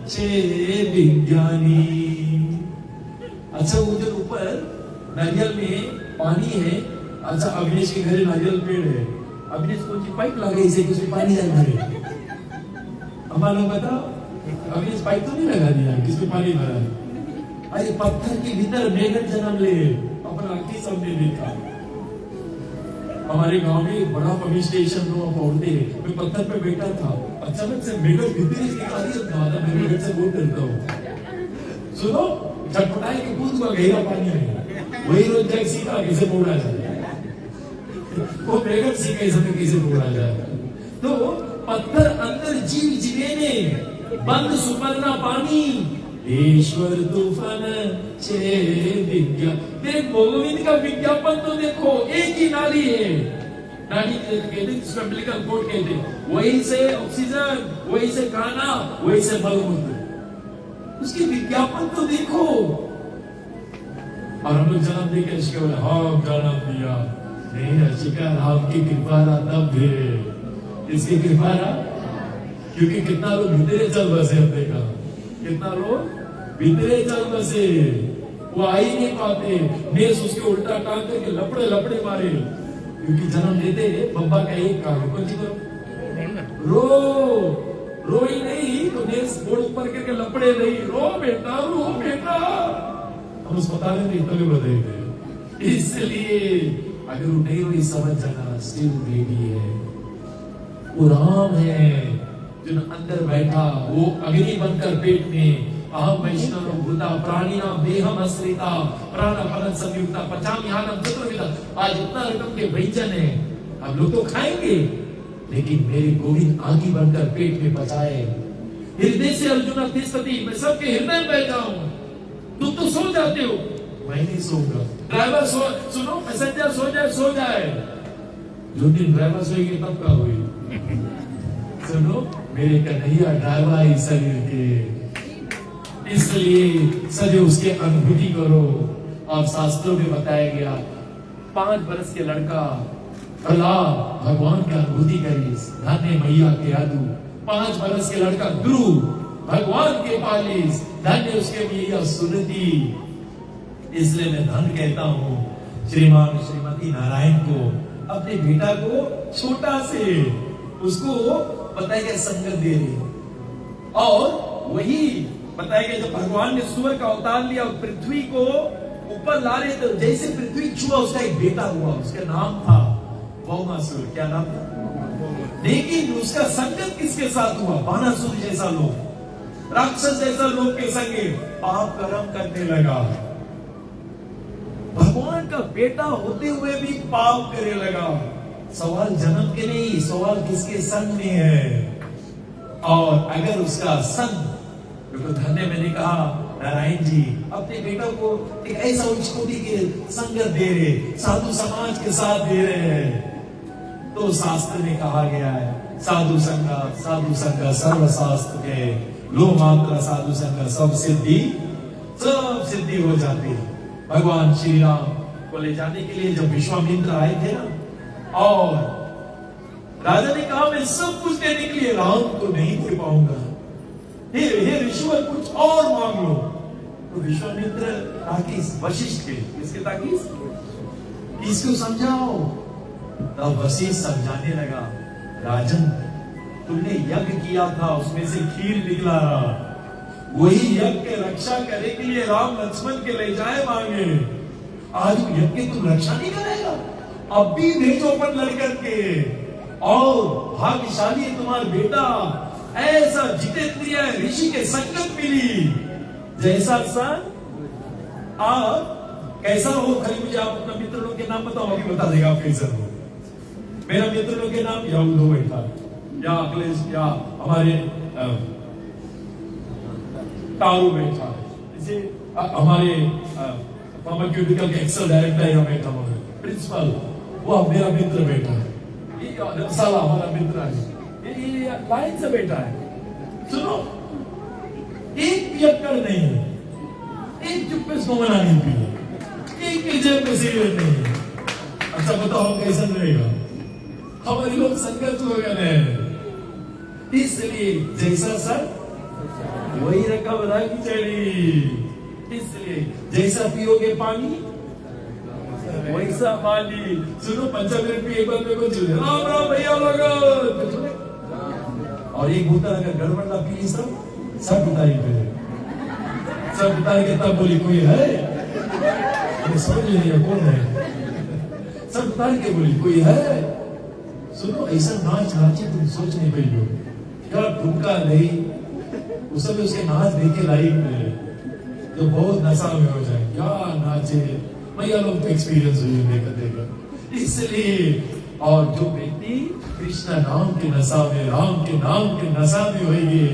[SPEAKER 1] छे विज्ञानी। अच्छा, वो जो ऊपर नारियल में पानी है, अच्छा अविनेश के घर नारियल पेड़ है, अविनेश कौन सी पाइप लगा इसे कि उसमें पानी जाए भरे? हमारा लोग बताओ, अविनेश पाइप तो नहीं लगा दिया किसमें पानी भरा है? अरे पत्थर के भीतर मेघक जन्म ले, अपना आंखें सबने देखा। हमारे गांव में बड़ा पब्लिक स्टेशन हुआ पहुंचते हैं, मैं पत्थर पे बैठा था, अचानक से मेघक भीतर निकाली, दादा मैं मेघक से बहुत डरता हूँ। सुनो, झटपटाए के कूद हुआ गहरा पानी में, वही रोज जाए सीखा कैसे बोला जाए, वो मेघक सीखा कैसे बोला जाए। तो पत्थर अंदर जीव जीवेने, बंद सुपर्ण पानी, ईश्वर तूफान छे विज्ञान। मेरे गोविंद का विज्ञापन तो देखो, एक ही नाली है, नाली कहते अम्बिलिकल कोड कहते, वहीं से ऑक्सीजन, वहीं से खाना, वहीं से मलमूत्र, उसके विज्ञापन तो देखो। और हम लोग जन्म देके इसके बोले हाँ जन्म दिया, नहीं अशिका आपकी कृपा रहा तब भी, इसकी कृपा रहा, क्योंकि कितना लोग भीतरे चल बसे, हमने कहा कितना लोग भीतरे चल बसे। वो आ ही नहीं पाते। नेस उसके उल्टा टांग करके लपड़े लपड़े मारे, क्योंकि जन्म लेते बब्बा का एक काम है, कौन सी करो रो ही नहीं तो नेस बोर्ड ऊपर करके लपड़े नहीं, रो बेटा हम अस्पताल में इतने बदले थे। इसलिए अगर वो नहीं रोई समझ जाना स्टिल बेबी है, वो राम है जो अंदर बैठा, वो अग्नि बनकर पेट में अहम वैष्णव भूता प्राणिनाम देहम आश्रिता प्राणापान संयुक्ता पचामी हानम चतुर्विधा। आज इतना रकम के व्यंजन है, हम लोग तो खाएंगे, लेकिन मेरे गोविंद आगे बनकर पेट में पचाए। हृदय से अर्जुन तिष्ठति, मैं सबके हृदय में बैठा हूं। तुम तो सो जाते हो, मैं नहीं सोऊंगा। ड्राइवर सुनो, पैसेंजर सो जाए। जो दिन ड्राइवर सोएंगे तब का हुई। सुनो मेरे कन्हैया ड्राइवर ही शरीर के, इसलिए सदैव उसके अनुभूति करो। और शास्त्रों में बताया गया 5 बरस के लड़का भला भगवान की अनुभूति करी, धन्य मैया के यादू। 5 बरस के लड़का गुरु भगवान के पालिस, धन्य उसके मैया सुनती। इसलिए मैं धन कहता हूँ श्रीमान श्रीमती नारायण को, अपने बेटा को छोटा से उसको बताया संगत दे रही, और वही बताया गया जब भगवान ने सूअर का अवतार लिया, पृथ्वी को ऊपर ला रहे थे, जैसे पृथ्वी छुआ उसका एक बेटा हुआ, उसका नाम था भौमासुर। क्या नाम था? लेकिन उसका संगत किसके साथ हुआ? बानासुर जैसा लोग, राक्षस जैसा लोग के संगे पाप कर्म करने लगा। भगवान का बेटा होते हुए भी पाप करने लगा। सवाल जन्म के नहीं, सवाल किसके संग में है। और अगर उसका संग, तो धन्य मैंने कहा नारायण जी अपने बेटा को एक ऐसा उच्च कोटि के संगत दे रहे, साधु समाज के साथ दे रहे हैं। तो शास्त्र में कहा गया है साधु संग सर्व शास्त्र के लो मात्र साधु संग सब सिद्धि हो जाती है। भगवान श्री राम को ले जाने के लिए जब विश्वामित्र आए थे ना, और राजा ने कहा मैं सब कुछ देने के लिए राम को नहीं दे पाऊंगा, हे ऋषिवर कुछ और मांग लो। तो विश्वामित्र ताकिस वशिष्ठ के, किसके ताकिस, इसको समझाओ। तब वशिष्ठ समझाने लगा, राजन तुमने यज्ञ किया था, उसमें से खीर निकला रहा, वही यज्ञ के रक्षा करने के लिए राम लक्ष्मण के ले जाए मांगे। आज यज्ञ की तुम रक्षा नहीं करेगा, अब भी भेजो पर लड़कर के। और भाग्यशाली है तुम्हारा बेटा, ऐसा जितेंद्रिय ऋषि के संगत मिली जैसा सन। आप कैसा हो, खाली मुझे आप अपना मित्र लोग के नाम बताओ, अभी बता देगा आप कैसा हो। मेरा मित्र लोग के नाम या उद्धव बैठा, या अखिलेश, या हमारे तारू बैठा है, इसे हमारे फार्मास्यूटिकल के एक्सेल डायरेक्टर यहाँ बैठा हुआ है, प्रिंसिपल वो मेरा मित्र बैठा है, ये साला हमारा मित्र है, ये लाइन से बैठा है। सुनो, एक पियक्कड़ नहीं है, एक चुप्पे सोमना नहीं पी, एक की जेब में सिगरेट नहीं है। अच्छा बताओ कैसा रहेगा? हमारी लोग संगत हो गए, इसलिए जैसा सर वही रखा बना की चढ़ी। इसलिए जैसा पियोगे पानी वैसा पानी। सुनो 5 मिनट एक बार मेरे को चले राम राम भैया लोग, और एक बोतल अगर गड़बड़ ना पी सब उतारी पे, सब उतार के तब बोली कोई है, समझ नहीं कौन है, सब उतार के बोली कोई है। सुनो ऐसा नाच नाचे तुम सोच नहीं पाई हो यार, ठुमका नहीं उस समय उसके नाच देखे लाइक में तो बहुत नशा में हो जाए, क्या नाचे भैया लोग तो एक्सपीरियंस हुई देखा। इसलिए और जो व्यक्ति कृष्ण नाम के नशा में, राम के नाम के नशा में होगी,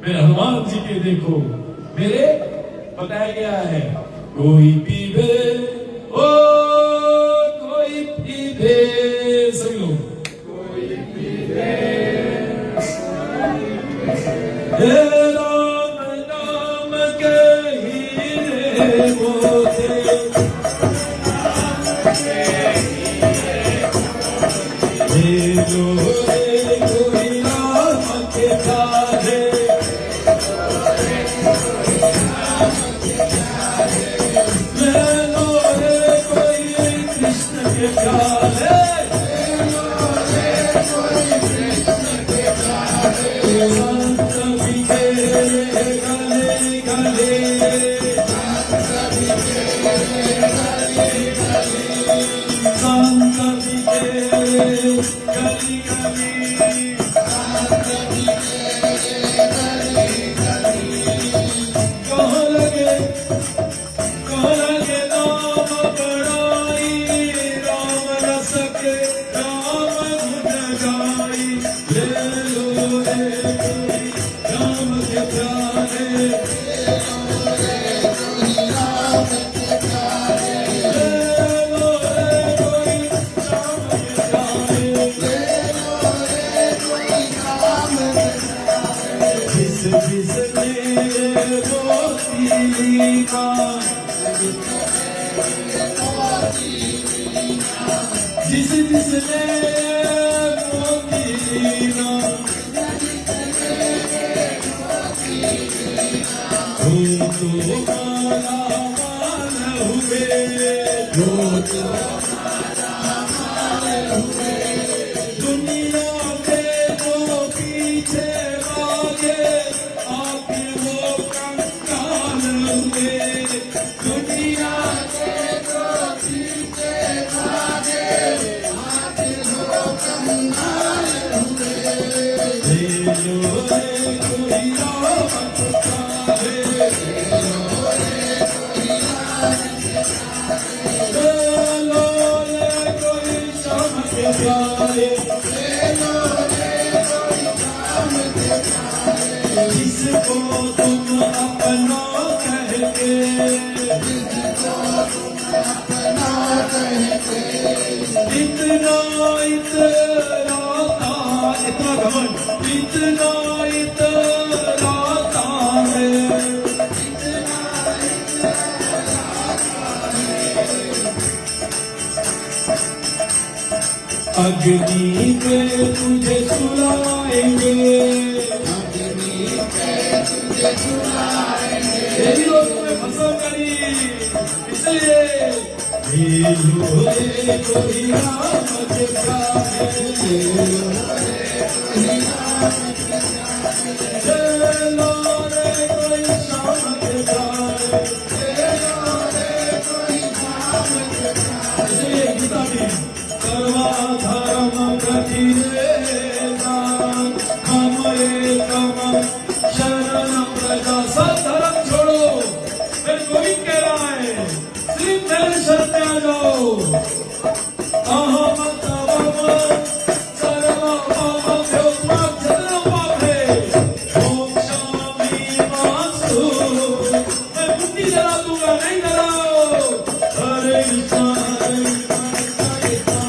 [SPEAKER 1] मेरे हनुमान जी के देखो, मेरे बताया गया है कोई पीवे ओ कोई पीवे, सभी लोग कोई पीवे राम नाम के हीरे मोती, कोई राम के प्यारे संत बिखेरे गले गले, संत बिखेरे गली गली, कहाँ लगे नाम बड़ाई, राम रस के राम गुण गाई, ले लो रे कोई राम के प्यारे, ले लो रे कोई राम के प्यारे, जिस जिसने मोती का, जिस जिसने मोती का, वो तो माला माल हुए, वो तो माला माल हुए, दुनिया के जो पीछे भागे, आके वो कंगाल हुए, दुनिया के जो पीछे भागे, आके वो कंगाल हुए, ले लो रे कोई राम के प्यारे, ले लो रे कोई राम के प्यारे, ले लो रे कोई श्याम के प्यारे, ले लो रे कोई श्याम के प्यारे, जिसको तुम अपना कहते, जिसको तुम अपना कहते, इतना इतराता, इतना घमंड, इतना इतराता है, इतना अग्नि पे तुझे सुलाएंगे, अग्नि पे तुझे सुलाएंगे, यही लोग तुम्हें भस्म करी, इसलिए ले लो रे कोई राम के प्यारे, ले लो रे कोई राम के प्यारे, ले लो रे कोई श्याम के प्यारे, ले लो रे कोई श्याम के प्यारे, इसलिए गीता में सर्वधर्म प्रतिरेता मम एकम शरणं व्रज, सब धर्म छोड़ो, फिर गोविंद कह रहा है सिर्फ मेरे शरण में आ जाओ, अहम तवम सर्वपापं योत्मात् जितना पाप है, मोक्षामि मास्तु, मैं मुक्ति दिला दूंगा, नहीं डराओ, हरे कृष्णा हरे कृष्णा,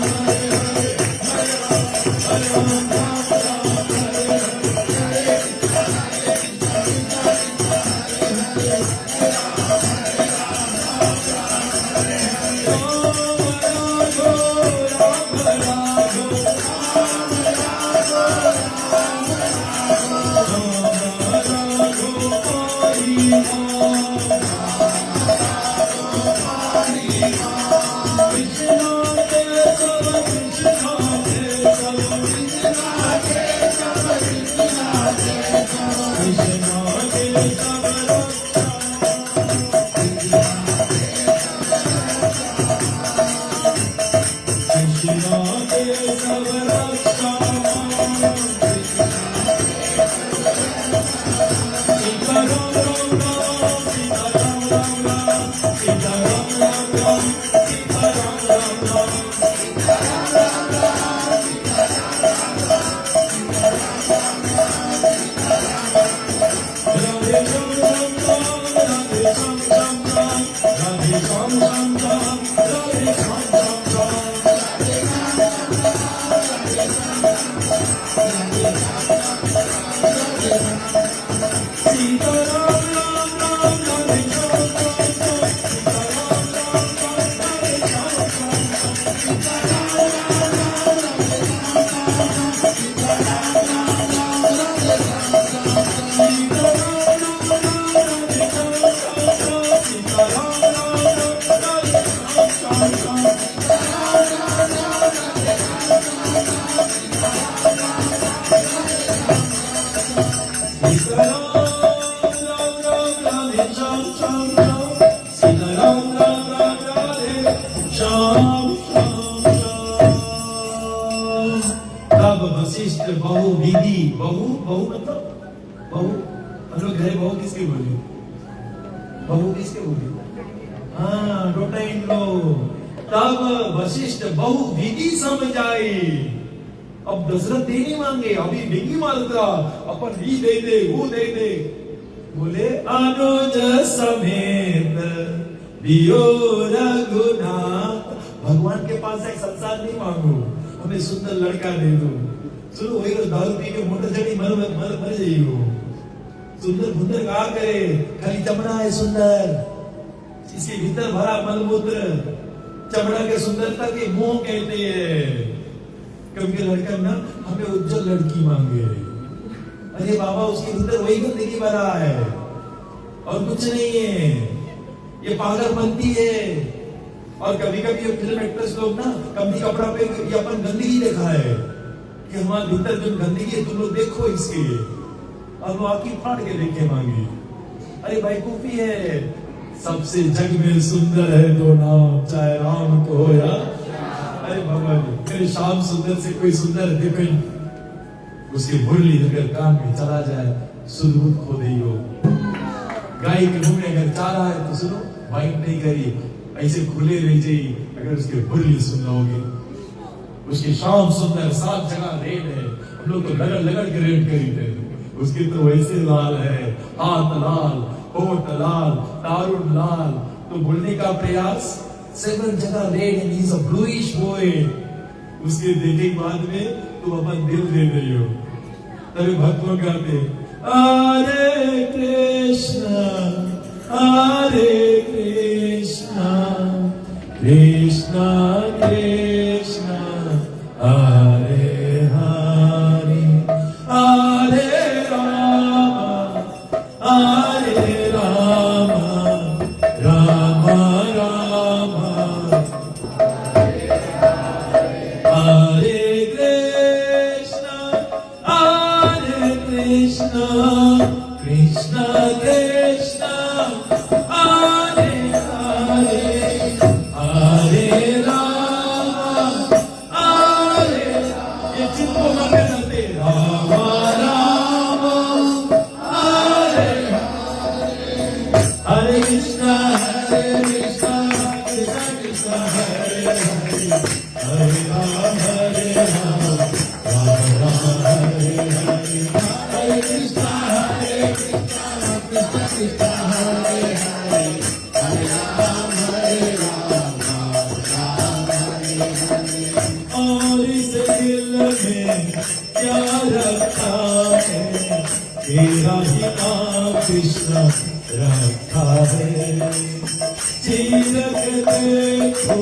[SPEAKER 1] तब वशिष्ठ बहु विधि, बहु बहु मतलब बहु, हम लोग घरे बहु किसके बोले? बहु किसके बोले? हाँ, डोटा इन लो। तब वशिष्ठ बहु विधि समझाई। अब दशरथ दे नहीं मांगे, अभी नहीं मांगता, अपन ये दे दे, वो दे दे। बोले अनुज समेत दियो रघुनाथ। भगवान के पास एक संसार नहीं मांगो, हमें सुंदर लड़का दे दो। सुनो वही तो दारू पी के मोटर चढ़ी मर जाइयो। सुंदर बुंदर कहा करे, खाली चमड़ा है सुंदर, इसके भीतर भरा मलमूत्र। चमड़ा के सुंदरता के मोह कहते हैं। क्योंकि लड़का ना हमें उज्जवल लड़की मांगे। अरे बाबा उसके भीतर वही गंदगी भरा है और कुछ नहीं है, ये पागलपंती है। और कभी कभी ये फिल्म एक्टर्स लोग ना कभी कपड़ा पे ये अपन गंदगी देखा है कि हमारे भीतर जो गंदगी है तुम लोग देखो इसके, और वो आंखें फाड़ के देखे मांगे। अरे बेवकूफी है। सबसे जग में सुंदर है दो नाम, चाहे राम को हो या अरे भगवान मेरे श्याम सुंदर से कोई सुंदर देखो, उसकी मुरली अगर कान में चला जाए सुरबुद खो दई हो। गाय के मुंह में अगर चारा है तो सुनो, माइंड नहीं करी, ऐसे खुले रह जाइए। अगर उसके मुरली सुन लोगे, उसकी श्याम सुंदर 7 जगह रेड है, हम लोग तो लगड़ के रेड करी थे। उसकी तो वैसे लाल है, हाथ लाल, होठ लाल, दारुण लाल। तो बोलने का प्रयास 7 जगह red and he is a bluish boy. उसके देखे बाद में तुम अपन दिल दे रही हो। तभी भक्त लोग गाते हरे कृष्णा कृष्णा कृष्णा हरे हरे, हरे राम राम राम हरे कृष्णा कृष्णा कृष्णा हरे हरे, हरे राम ये चित्तों में करते राम राम हरे हरे कृष्णा कृष्णा कृष्णा हरे हरे, हरे राम राम हरे हरे, हरे कृष्णा कृष्णा कृष्णा हरे हरे, हरे राम और इस दिल में क्या रखा है, तेरा ही नाम कृष्ण रखा है। चीर के देखो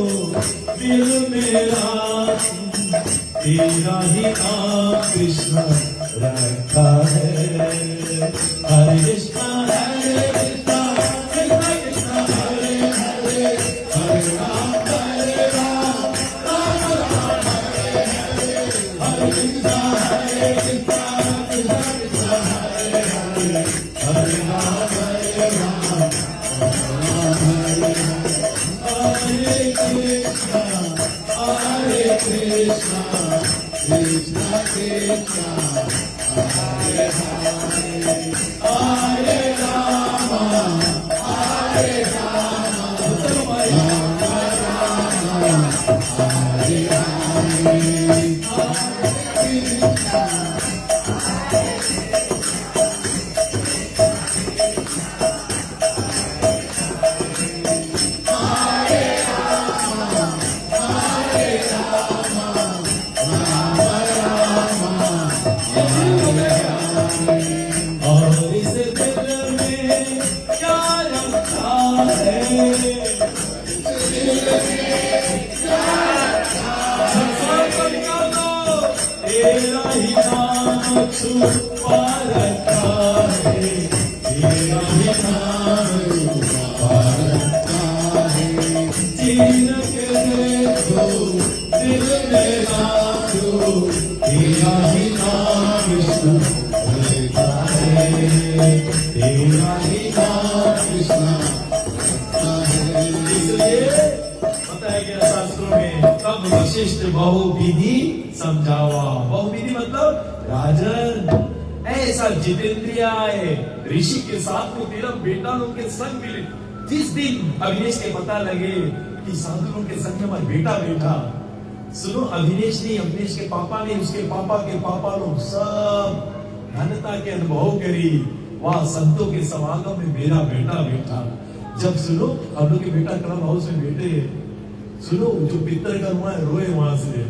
[SPEAKER 1] दिल मेरा, तेरा ही नाम कृष्ण रखा है। हरे कृष्णा कृष्णा कृष्णा हरे हरे, हरे राम राम राम हरे हरे, हरे कृष्णा कृष्णा कृष्णा हरे हरे, हरे राम हरे कृष्णा कृष्णा कृष्णा हरे हरे, हरे राम हरे राम हरे और इस दिल में क्या रखा है, तेरा ही नाम छुपा रखा है, तेरा ही नाम छुपा रखा है। चीर के देखो दिल मेरा जो, तेरा ही नाम कृष्ण रखा है। तेरा ही नाम कृष्णा है। इसलिए पता है कि शास्त्रों में तब वशिष्ठ बहुविधि समझावा। बहुविधि मतलब राजन ऐसा जितेंद्रिय है ऋषि के साथ में तेरा बेटा लोग के संग मिले। जिस दिन अविनेश के पता लगे कि साधु लोग के संग में हमारा बेटा बैठा, सुनो अविनेश नहीं, अविनेश के पापा ने, उसके पापा लोग सब धन्यता के अनुभव करी। वहां संतों के समागम में मेरा बेटा बैठा। जब सुनो हम लोग के बेटा क्लब हाउस में बैठे, सुनो जो पितर का हुआ है रोए वहां से,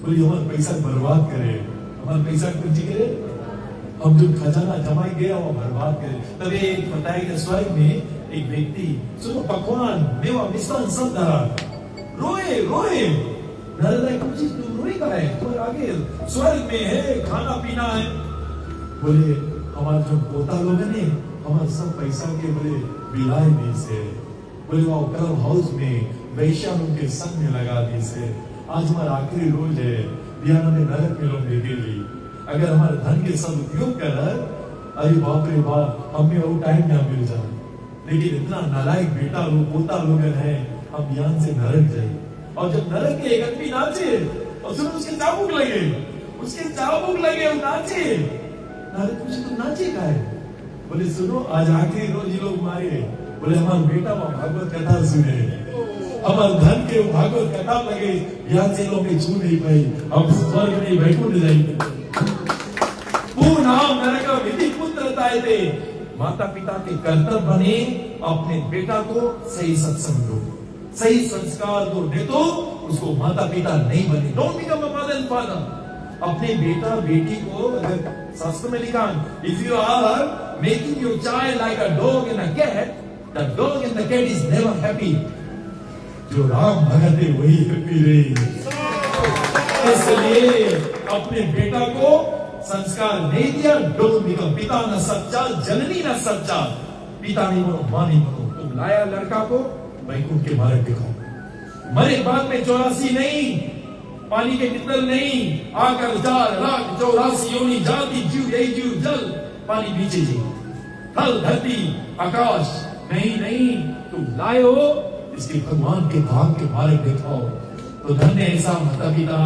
[SPEAKER 1] बोले हमारा पैसा बर्बाद करे, हमारा पैसा कुछ करे, हम जो खजाना जमा गया वो बर्बाद करे। तब एक बताया स्वर्ग में एक व्यक्ति सुनो पकवान मेवा मिष्टान सब धरा, रोए नारद कुछ तुम रोए का है, तुम्हारे आगे स्वर्ग में है खाना पीना है। बोले हमारे जो पोता लोग ने हमारे सब पैसा के बोले बिलाए दी से, बोले वो क्लब हाउस में वैश्याओं के संग में लगा दी से। आज हमारा आखिरी रोज है, बिहार में नरक में लोग देखेगी। अगर हमारे धन के सब उपयोग कर, अरे बाप रे बाप, हमें वो टाइम ना मिल जाए। लेकिन इतना नालायक बेटा लोग पोता लोग है, हम यहाँ से नरक जाए। और जब नरक के एक आदमी नाचे और सुनो उसके चाबुक लगे वो नाचे। नारद पूछे तुम नाचे का है? बोले सुनो आज आखिरी रोज ये लोग मारे, बोले हमारा बेटा वहां भागवत कथा सुने, हमारे धन के भागवत कथा लगे, यहाँ से लोग छू नहीं पाई, हम स्वर्ग नहीं वैकुंठ जाएंगे। नाम नरक विधि पुत्र थे। माता पिता के कर्तव्य बने अपने बेटा को सही सत्संग दो, सही संस्कार दो, नहीं तो उसको माता पिता नहीं बने। Don't become a mother and father. अपने बेटा बेटी को, अगर शास्त्र में लिखा if you are making your child like a dog and a cat, the dog and the cat is never happy. जो राम भगत है वही हैप्पी रही। इसलिए अपने बेटा को संस्कार नहीं दिया, डोंट बिकम। पिता न सच्चा, जननी न सच्चा, पिता नहीं बनो, मां नहीं बनो। तुम लाया लड़का को वैकुंठ के मार्ग दिखाओ। मरे बाद में 84 नहीं, पानी के कितल नहीं, आकर जार राग 84 योनि जाति जीव यही जीव जल पानी नीचे जी थल धरती आकाश नहीं तुम लाए हो इसके भगवान के धाम के मार्ग दिखाओ। तो धन्य ऐसा माता पिता।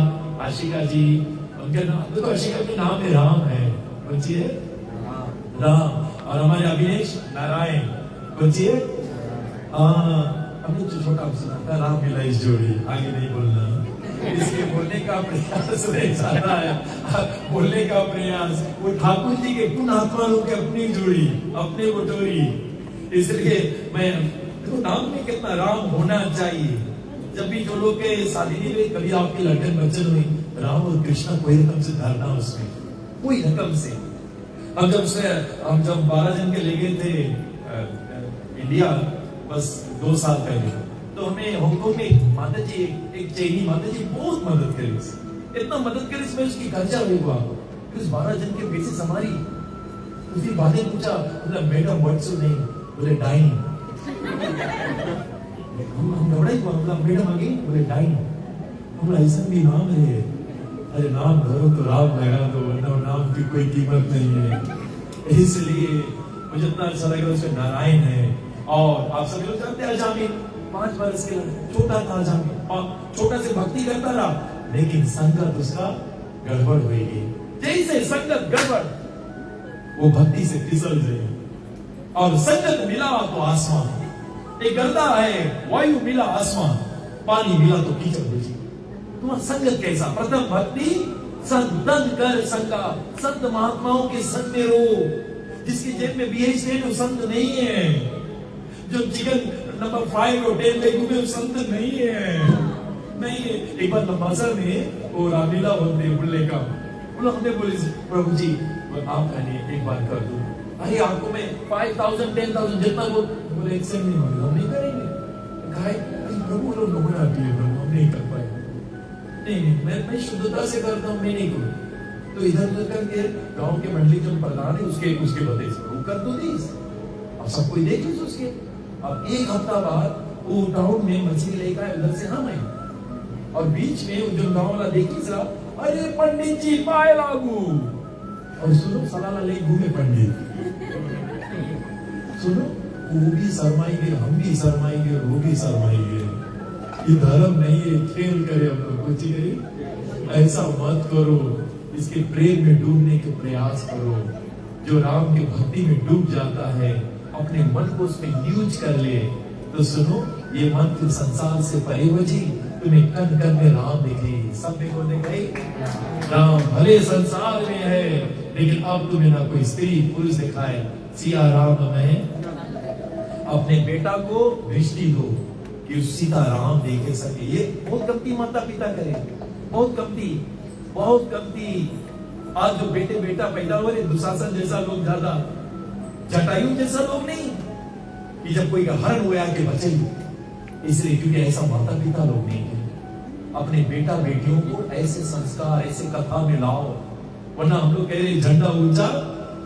[SPEAKER 1] आशिका जी उनके नाम देखो, आशिका के नाम में राम है, बच्ची है राम, और हमारे अभिनेश नारायण, बच्ची है हमने जो छोटा सुना था राम मिला इस जोड़ी, आगे नहीं बोलना, इसके बोलने का प्रयास नहीं चाहता है, बोलने का प्रयास वो ठाकुर जी के गुण आत्माओं के अपनी जोड़ी, अपने वो जोड़ी। इसलिए मैं देखो नाम में कितना राम होना चाहिए। जब भी जो लोग के शादी नहीं हुई, कभी आपके लड़कन बच्चन हुई, राम और कृष्णा कोई रकम से धरना उसमें, कोई रकम से। हम जब 12 जन के ले गए थे इंडिया, बस 2 साल पहले, तो हमें हांगकांग में एक माता जी, एक चैनी माता जी बहुत मदद करी, इतना मदद करी इसमें उसकी खर्चा हुआ। उस 12 जन के बेसिस हमारी उसी बातें पूछा, मतलब मैडम व्हाट्स योर नेम, बोले डाइन। हम घबराई हुआ, मतलब मैडम आ गई, बोले डाइन। हम ऐसा भी नाम है, अरे नाम धरो तो राम लगा दो, वरना नाम की कोई कीमत नहीं है। इसलिए मुझे इतना अच्छा लगा उसमें नारायण है। और आप सभी लोग जानते हैं अजामिल 5 वर्ष के छोटा था, अजामिल छोटा से भक्ति करता रहा, लेकिन संगत उसका गड़बड़ हुई। जैसे संगत गड़बड़, वो भक्ति से फिसल गई। और संगत मिला तो आसमान, एक गर्दा है, वायु मिला आसमान, पानी मिला तो कीचड़ बची। तुम्हारा संगत कैसा? प्रथम भक्ति संतन कर संगा, संत महात्माओं के संग में रहो। जिसकी जेब में BH है वो संत नहीं है, जो चिकन नंबर 5 और 10 ले घूमे वो संत नहीं है, नहीं है। एक बार लंबासर में वो रामलीला बोलते बुल्ले का, बोला हमने बोले प्रभु जी आप कहने एक बार कर दो, अरे आपको मैं 5000 10,000 जितना बोले एक्सेप्ट नहीं होगा, हम नहीं करेंगे। कहा प्रभु लोग लोगों ने आती है, प्रभु हम नहीं कर पाए। नहीं मैं शुद्धता से करता हूँ, मैं नहीं करूँ। तो इधर उधर करके गांव के मंडली जो प्रधान है उसके बदले वो कर दो दीस, अब सब कोई देख लीजिए उसके। अब 1 हफ्ता बाद वो टाउन में मछली लेकर आए, उधर से हम आए, और बीच में जो गांव वाला देखी जरा, अरे पंडित जी पाए लागू, और सुनो सलाला ले घूमे पंडित। सुनो, वो भी शर्माएंगे, हम भी शर्माएंगे और वो भी शर्माएंगे। ये धर्म नहीं है, खेल करे हम लोग कुछ करे, ऐसा मत करो। इसके प्रेम में डूबने के प्रयास करो। जो राम की भक्ति में डूब जाता है, अपने मन को उसमें न्यूज कर ले, तो सुनो, ये मन फिर संसार से परे बजी, तुम्हें कन कन में राम दिखे। सब देखो दिखाई, राम भले संसार में है, लेकिन अब तुम्हें ना कोई स्त्री पुरुष दिखाए। सिया राम में अपने बेटा को दृष्टि दो कि सीता राम देखे सके। ये बहुत कमती माता पिता करे, बहुत कमती, बहुत कमती। आज जो बेटे बेटा पैदा हो रहे, दुशासन जैसा लोग ज्यादा, जटायु जैसा लोग नहीं कि जब कोई का हरण हुआ के बचे। इसलिए क्योंकि ऐसा माता पिता लोग नहीं है। अपने बेटा बेटियों को ऐसे संस्कार, ऐसे कथा में लाओ, वरना हम लोग कह रहे झंडा ऊंचा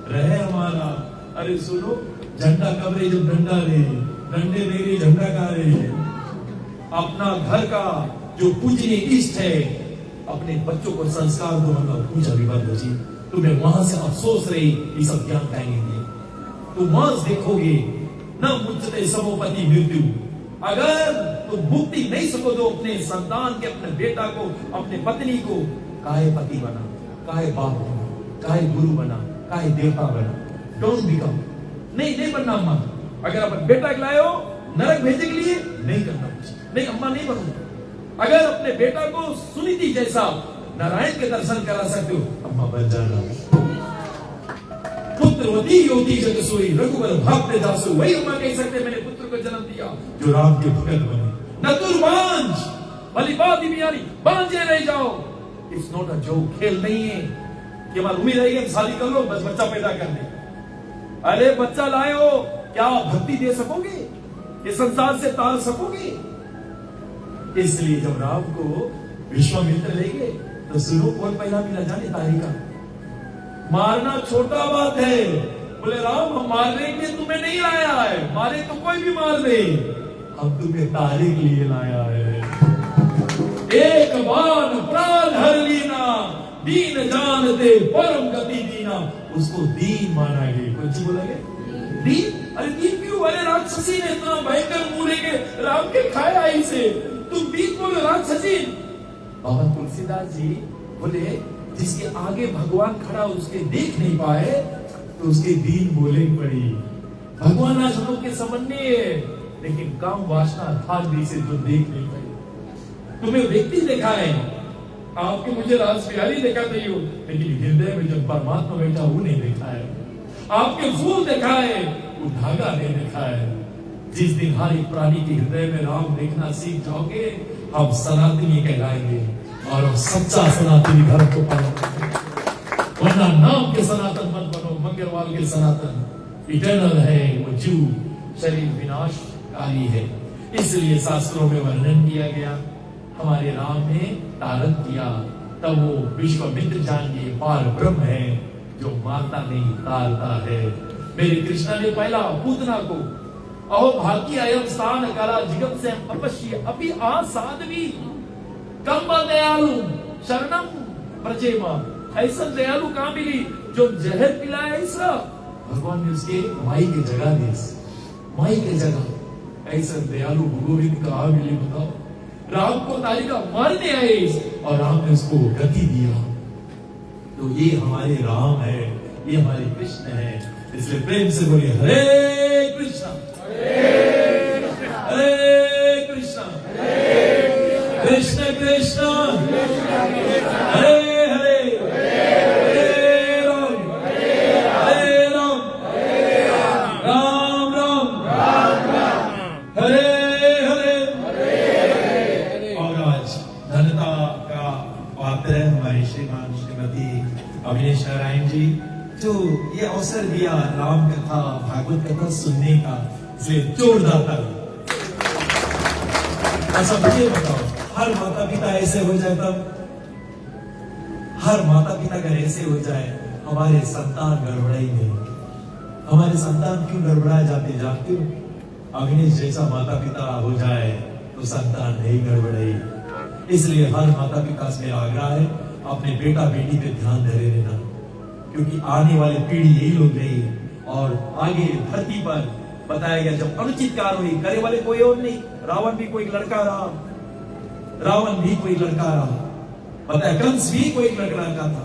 [SPEAKER 1] रहे हमारा। अरे सुनो, झंडा कब रहे जब डंडा रहे, डंडे नहीं रहे झंडा कहाँ रहे। अपना घर का जो पूजनीय इष्ट है, अपने बच्चों को संस्कार दो। हम लोग पूजा भी बंद हो जी, तुम्हें वहां से अफसोस रही ये सब ज्ञान पाएंगे। तुम मांस देखोगे, न मुझते समोपति मृत्यु। अगर तुम मुक्ति नहीं सको तो अपने संतान के, अपने बेटा को, अपने पत्नी को काहे पति बना, काहे बाप बना, काहे गुरु बना, काहे देवता बना। डोंट बिकम, नहीं बनना अम्मा। अगर अपन बेटा लाए हो नरक भेजने के लिए, नहीं करना कुछ, नहीं अम्मा नहीं बनूंगा। अगर अपने बेटा को सुनीति जैसा नारायण के दर्शन करा सकते हो, अम्मा बन जाना। पुत्रवती योगी जग सोई, रघुवर भाग्य जासु। वही अम्मा कह सकते, मैंने पुत्र को जन्म दिया जो राम के भगत बने। नतुर बांझ भली बात ही बांझे रह जाओ। इट्स नॉट अ जोक, खेल नहीं है कि हमारी उम्मीद है शादी कर लो बस बच्चा पैदा कर दे। अरे बच्चा लाए हो, क्या भक्ति दे सकोगे? ये संसार से तार सकोगे? इसलिए जब राम को विश्वामित्र ले गए तो सुनो, कौन पहला मिला जाने तारिका। मारना छोटा बात है, बोले राम हम मारने के लिए तुम्हें नहीं लाया है, मारे तो कोई भी मार दे, हम तुम्हें तारे के लिए लाया है। एक बाण प्राण हर लीना, दीन जानते परम गति दीना। उसको दीन माना गया। कुछ बोलेंगे दीन? अरे दीन क्यों? अरे राक्षसी ने इतना भयंकर मुंह लेके राम के खाया इसे, तुम दीन बोलो राक्षसी। बाबा तुलसीदास जी बोले, जिसके आगे भगवान खड़ा उसके देख नहीं पाए तो उसके दीन बोले पड़ी। भगवान आज हम लोग के सामने है, लेकिन काम वासना धार से जो देख नहीं पाए। तुम्हें व्यक्ति देखा है, आपके मुझे रास बिहारी देखा नहीं हो, लेकिन हृदय में जब परमात्मा बैठा वो नहीं देखा है। आपके फूल देखा है, वो धागा नहीं देखा है। जिस दिन हर एक प्राणी के हृदय में राम देखना सीख जाओगे, हम सनातनी कहलाएंगे और हम सच्चा सनातनी धर्म को पालन करेंगे। वरना नाम के सनातन मत बनो, मंगलवार के सनातन इटर्नल है, वो जीव शरीर विनाशकारी है। इसलिए शास्त्रों में वर्णन किया गया, हमारे राम ने तारण किया, तब वो विश्वामित्र जान गए पार ब्रह्म है जो मारता नहीं तारता है। मेरे कृष्णा ने पहला पूतना को अहो भाग्य अयम स्थान कला जिगम से अपश्य अपि आ साध्वी कम दयालु शरणम प्रजेमा। ऐसा दयालु कहां मिली जो जहर पिलाया ऐसा? भगवान ने उसके माई के जगह दी, माई के जगह ऐसा दयालु गोविंद कहां मिली बताओ? राम को तारिका मारने आए और राम ने उसको गति दिया। तो ये हमारे राम है, ये हमारे कृष्ण है। इसलिए प्रेम से बोलिए हरे कृष्णा हरे कृष्णा कृष्ण कृष्ण हरे हरे हरे राम राम राम हरे हरे। और आज धन्यता का पात्र है हमारे श्रीमान श्रीमती अभिनेश नारायण जी, जो ये अवसर दिया राम कथा भागवत कथा सुनने का, इसलिए जोरदार ताली। अच्छा मुझे बताओ, हर माता पिता ऐसे हो जाए तब? हर माता पिता अगर ऐसे हो जाए, हमारे संतान गड़बड़ाई नहीं, हमारे संतान क्यों गड़बड़ा जाते जानते हो? अग्निश जैसा माता पिता हो जाए तो संतान नहीं गड़बड़ाई। इसलिए हर माता पिता से मेरा आग्रह है, अपने बेटा बेटी पे ध्यान दे देना, क्योंकि आने वाली पीढ़ी यही लोग नहीं, और आगे धरती पर बताया गया जब अनुचित कार्य हुई, करे वाले कोई और नहीं, रावण भी कोई लड़का रहा, रावण भी कोई लड़का रहा, बताया कंस भी कोई लड़का था,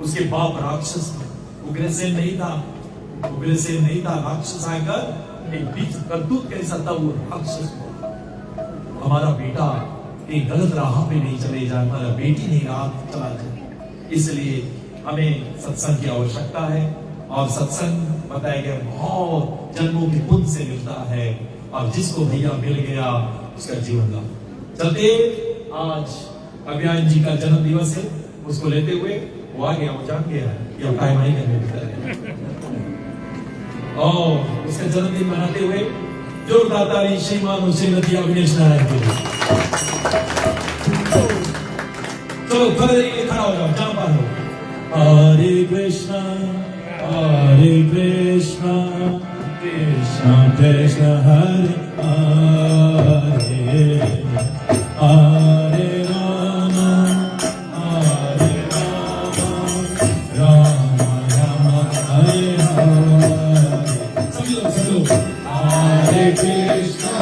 [SPEAKER 1] उसके बाप राक्षस थे, उग्रसेन नहीं था, उग्रसेन नहीं था, राक्षस आकर एक बीच करतूत कैसा था, वो राक्षस हुआ। हमारा बेटा एक गलत राह पे नहीं चले जाए, हमारा बेटी नहीं राह चला जाए, इसलिए हमें सत्संग की आवश्यकता है। और सत्संग बताया गया बहुत जन्मों के पुण्य से मिलता है, और जिसको भैया मिल गया उसका जीवन लाभ। चलते आज अभियान जी का जन्म दिवस है, उसको लेते हुए वो आ गया, वो जान गया कि अब टाइम नहीं करने, और उसका जन्मदिन मनाते हुए जोरदार ताली श्रीमान और श्रीमती अविनेश नारायण के लिए। चलो खड़ा हो जाओ, जहां पर हो। हरे कृष्णा कृष्णा कृष्णा हरे हरे, हरे राम राम राम हरे हरे। सभी लोग हरे कृष्णा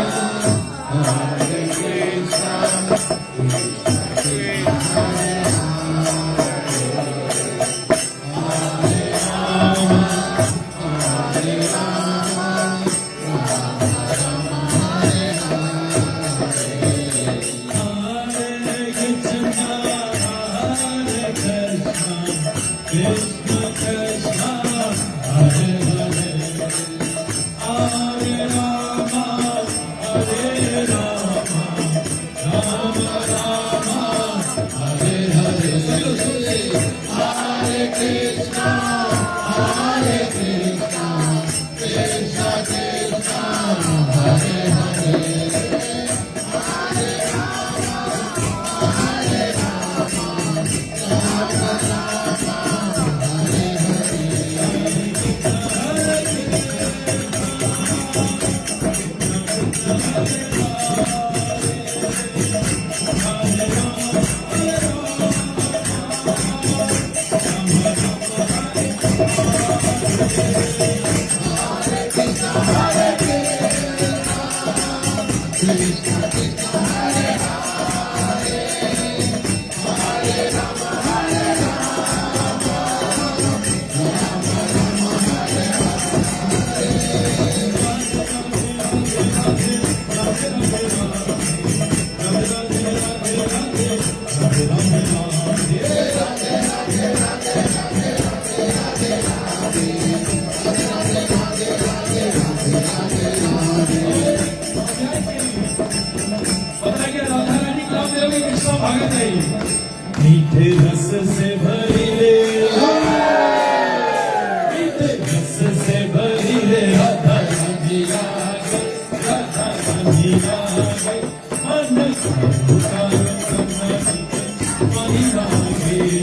[SPEAKER 1] मीठे रस से भरी ले, मीठे रस से भरी ले, राधा रानी आ गई, राधा रानी आ गई, मन का मनी आ गई।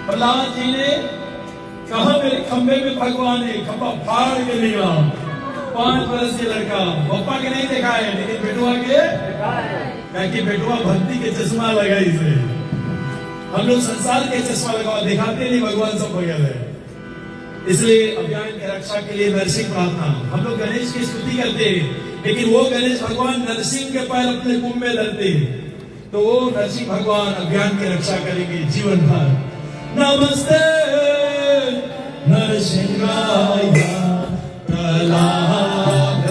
[SPEAKER 1] प्रहलाद जी ने कहा मेरे खंबे में भगवान है, खंबा फाड़ के निकला। 5 वर्ष के लड़का पप्पा के नहीं देखा है, लेकिन बेटुआ के क्या कि बेटुआ भक्ति के चश्मा लगा इसे। हम लोग संसार के चश्मा लगा दिखाते नहीं, भगवान सब बगैर है। इसलिए अभियान की रक्षा के लिए नरसिंह प्रार्थना। हम लोग गणेश की स्तुति करते हैं, लेकिन वो गणेश भगवान नरसिंह के पैर अपने कुंभ में धरते हैं, तो वो नरसिंह भगवान अभियान की रक्षा करेंगे जीवन भर। नमस्ते नरसिंहाय प्रहलाद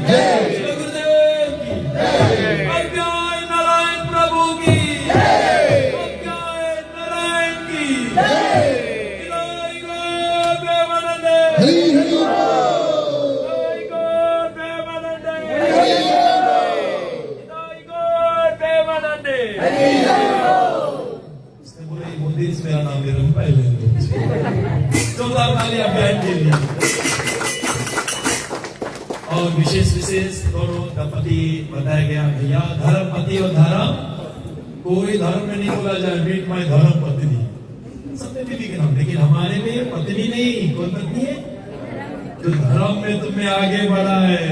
[SPEAKER 1] श्री गुरुदेव की अज्ञाय नारायण प्रभु की अज्ञाय नारायण की जय गो देवानंद जय गो देवानंद जय गो देवानंद। उसने बोला ये मंदिर से मेरा नाम ले रहा हूँ पहले जोरदार ताली अभियान के लिए। और विशेष दोनों दंपति बताया गया भैया धर्म पति और धर्म कोई धर्म में नहीं बोला जाए मीट माय धर्म पत्नी सबने बीवी के नाम, लेकिन हमारे में पत्नी नहीं, कौन पत्नी है? जो धर्म में तुम्हें आगे बढ़ा है,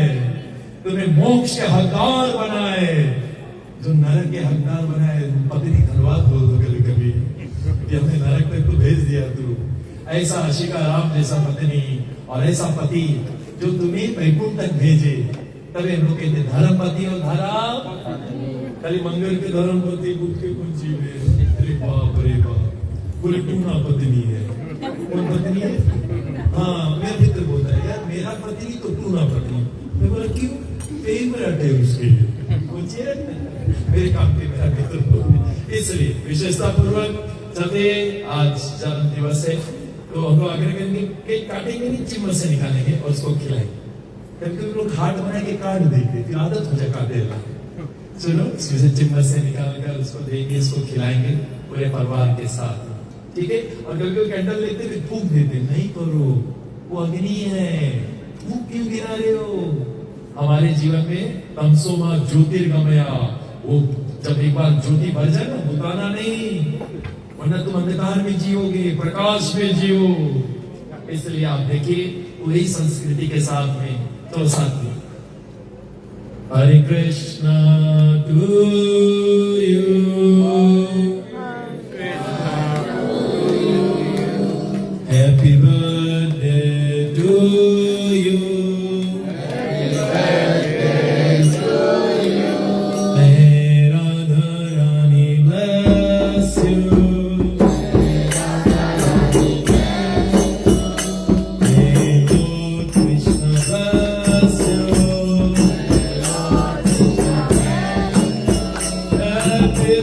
[SPEAKER 1] तुम्हें मोक्ष के हकदार बना है, जो नरक के हकदार बना है। पत्नी धन्यवाद बोल दो कभी कभी कि हमने नरक तक तो भेज दिया तू। ऐसा आशिका राम जैसा पत्नी और ऐसा पति जो तुम्हें वैकुंठ तक भेजे, तभी हम लोग कहते धर्म पति और धर्म खाली मंगल के धर्म पति बुद्ध के कुंजी में। अरे बाप रे बाप, पूरी टूना पत्नी है। कौन पत्नी है? हाँ, मेरा मित्र बोलता है यार मेरा पत्नी तो टूना पत्नी। मैं बोला क्यों? फेवरेट है उसके लिए, मेरे काम के मेरा मित्र बोलते। इसलिए विशेषता पूर्वक चलते आज जन्म दिवस है तो हम लोग आग्रह करेंगे केक काटेंगे नहीं, चिम्मच से निकालेंगे और उसको खिलाएंगे। कभी लोग हाथ बना के काट देते, फिर आदत हो जाए काटेगा। सुनो, इसमें चिम्मच से निकाल कर उसको देंगे, इसको खिलाएंगे पूरे परिवार के साथ, ठीक है? और कभी कैंडल लेते फिर फूंक देते, नहीं करो, वो अग्नि है, फूंक क्यों गिरा रहे हो? हमारे जीवन में तमसोमा ज्योतिर्गमया, वो जब एक बार ज्योति भर जाए ना, बुताना नहीं, वरना तुम अंधकार में जियोगे, प्रकाश में जियो। इसलिए आप देखिए पूरी संस्कृति के साथ में तो साथ में Hare Krishna to you, happy birthday to you, may Radha Rani bless you. Happy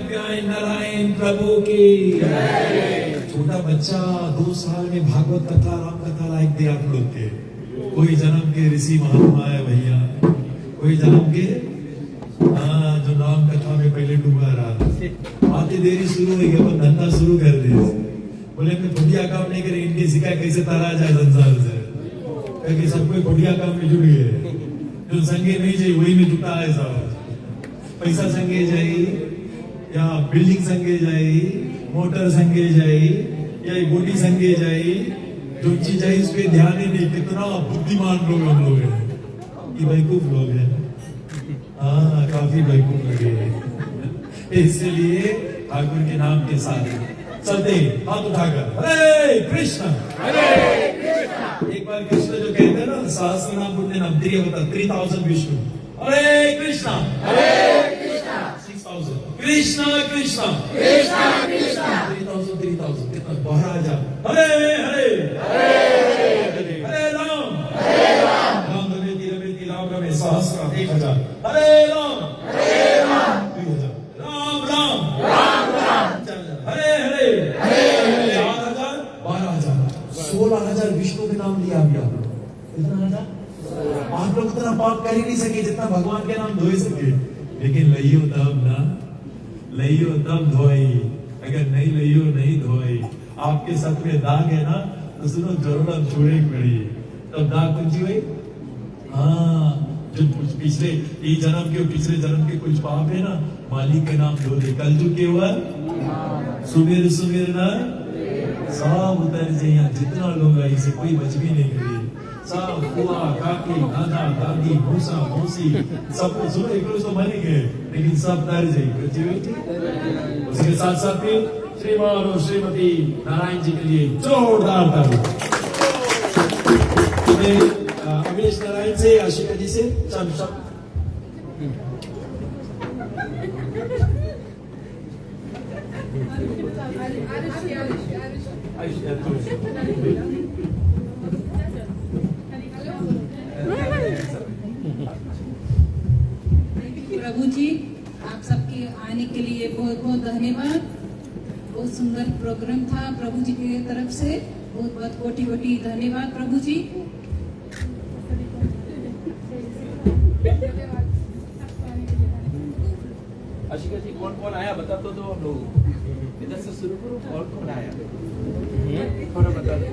[SPEAKER 1] Satyanarayan Narayan प्रभु की। छोटा बच्चा 2 साल में भागवत कथा राम कथा लायक दे आप लोग के। कोई जन्म के ऋषि महात्मा है भैया, कोई जन्म के जो नाम कथा में पहले डूबा रहा। आते देरी शुरू हो गई, अपन धंधा शुरू कर दे। बोले मैं बढ़िया काम नहीं करे, इनके सिखाए कैसे तारा जाए संसार से, क्योंकि सब कोई बढ़िया काम में जुड़ गए। जो संगे नहीं जाए वही में जुटा है सब। पैसा संगे जाए या बिल्डिंग संगे जाए, मोटर संगे जाए या बॉडी संगे जाए, जो चीज है उस पर ध्यान ही नहीं। कितना बुद्धिमान लोग हम लोग हैं, ये बेवकूफ लोग हैं। हाँ, काफी बेवकूफ लगे हैं। इसलिए ठाकुर के नाम के साथ चलते हाथ उठाकर हरे कृष्ण हरे कृष्ण। एक बार कृष्ण जो कहते हैं ना, सहस्र नाम बोलते ना, 3000 विष्णु। हरे कृष्ण हरे कृष्ण 6000 कृष्ण कृष्ण कृष्ण कृष्ण 3000 कितना महाराजा। हरे हरे हरे हरे राम राम रमेति राम रमे सहस्र 1000। हरे राम 2000। राम राम हरे हरे 4000 12000 16000 विष्णु के नाम लिया गया। कितना हजार? आप लोग इतना पाप कर ही नहीं सके जितना भगवान के नाम धोए सके। लेकिन लइयो तब ना, लइयो तब धोई, अगर नहीं लइयो नहीं धोई। आपके सत में दाग है ना, तो सुनो जरूरत छोड़े पड़ी, तब दाग कौन सी हुई? हाँ, जो पिछले ये जन्म के पिछले जन्म के कुछ पाप है ना, मालिक के नाम धो दे। कल जो केवल सुबेर सुबेर ना सब उतर जाइए। जितना लोग है इसे कोई बच भी नहीं करिए। सब बुआ काकी दादा दादी मौसा मौसी सब सुनो, एक रोज तो मरेंगे लेकिन सब तर जाएंगे। उसके साथ साथ में श्रीमान और श्रीमती नारायण जी के लिए जोरदार ताली। अखिलेश नारायण से, आशिका जी से सब
[SPEAKER 2] प्रभु जी, आप सबके आने के लिए बहुत बहुत धन्यवाद। बहुत सुंदर प्रोग्राम था प्रभु जी की तरफ से। बहुत बहुत कोटि कोटि धन्यवाद प्रभु जी।
[SPEAKER 3] आशिका जी, कौन कौन आया बता तो दो हम लोग। इधर से शुरू करो, कौन कौन आया थोड़ा बता दो।